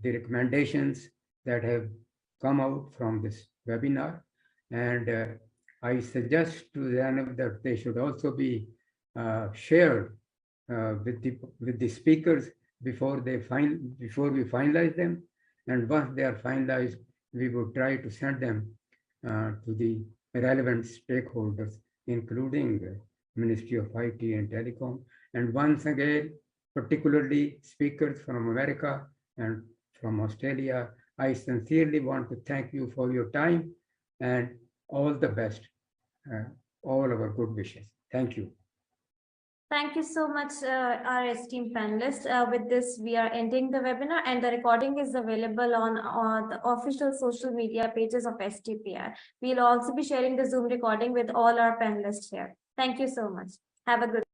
the recommendations that have come out from this webinar, and I suggest to them that they should also be shared with the speakers before we finalize them, and once they are finalized, we will try to send them to the relevant stakeholders, including Ministry of IT and Telecom. And once again, particularly speakers from America and from Australia, I sincerely want to thank you for your time and all the best, all our good wishes. Thank you. Thank you so much, our esteemed panelists. With this, we are ending the webinar, and the recording is available on the official social media pages of STPR. We'll also be sharing the Zoom recording with all our panelists here. Thank you so much. Have a good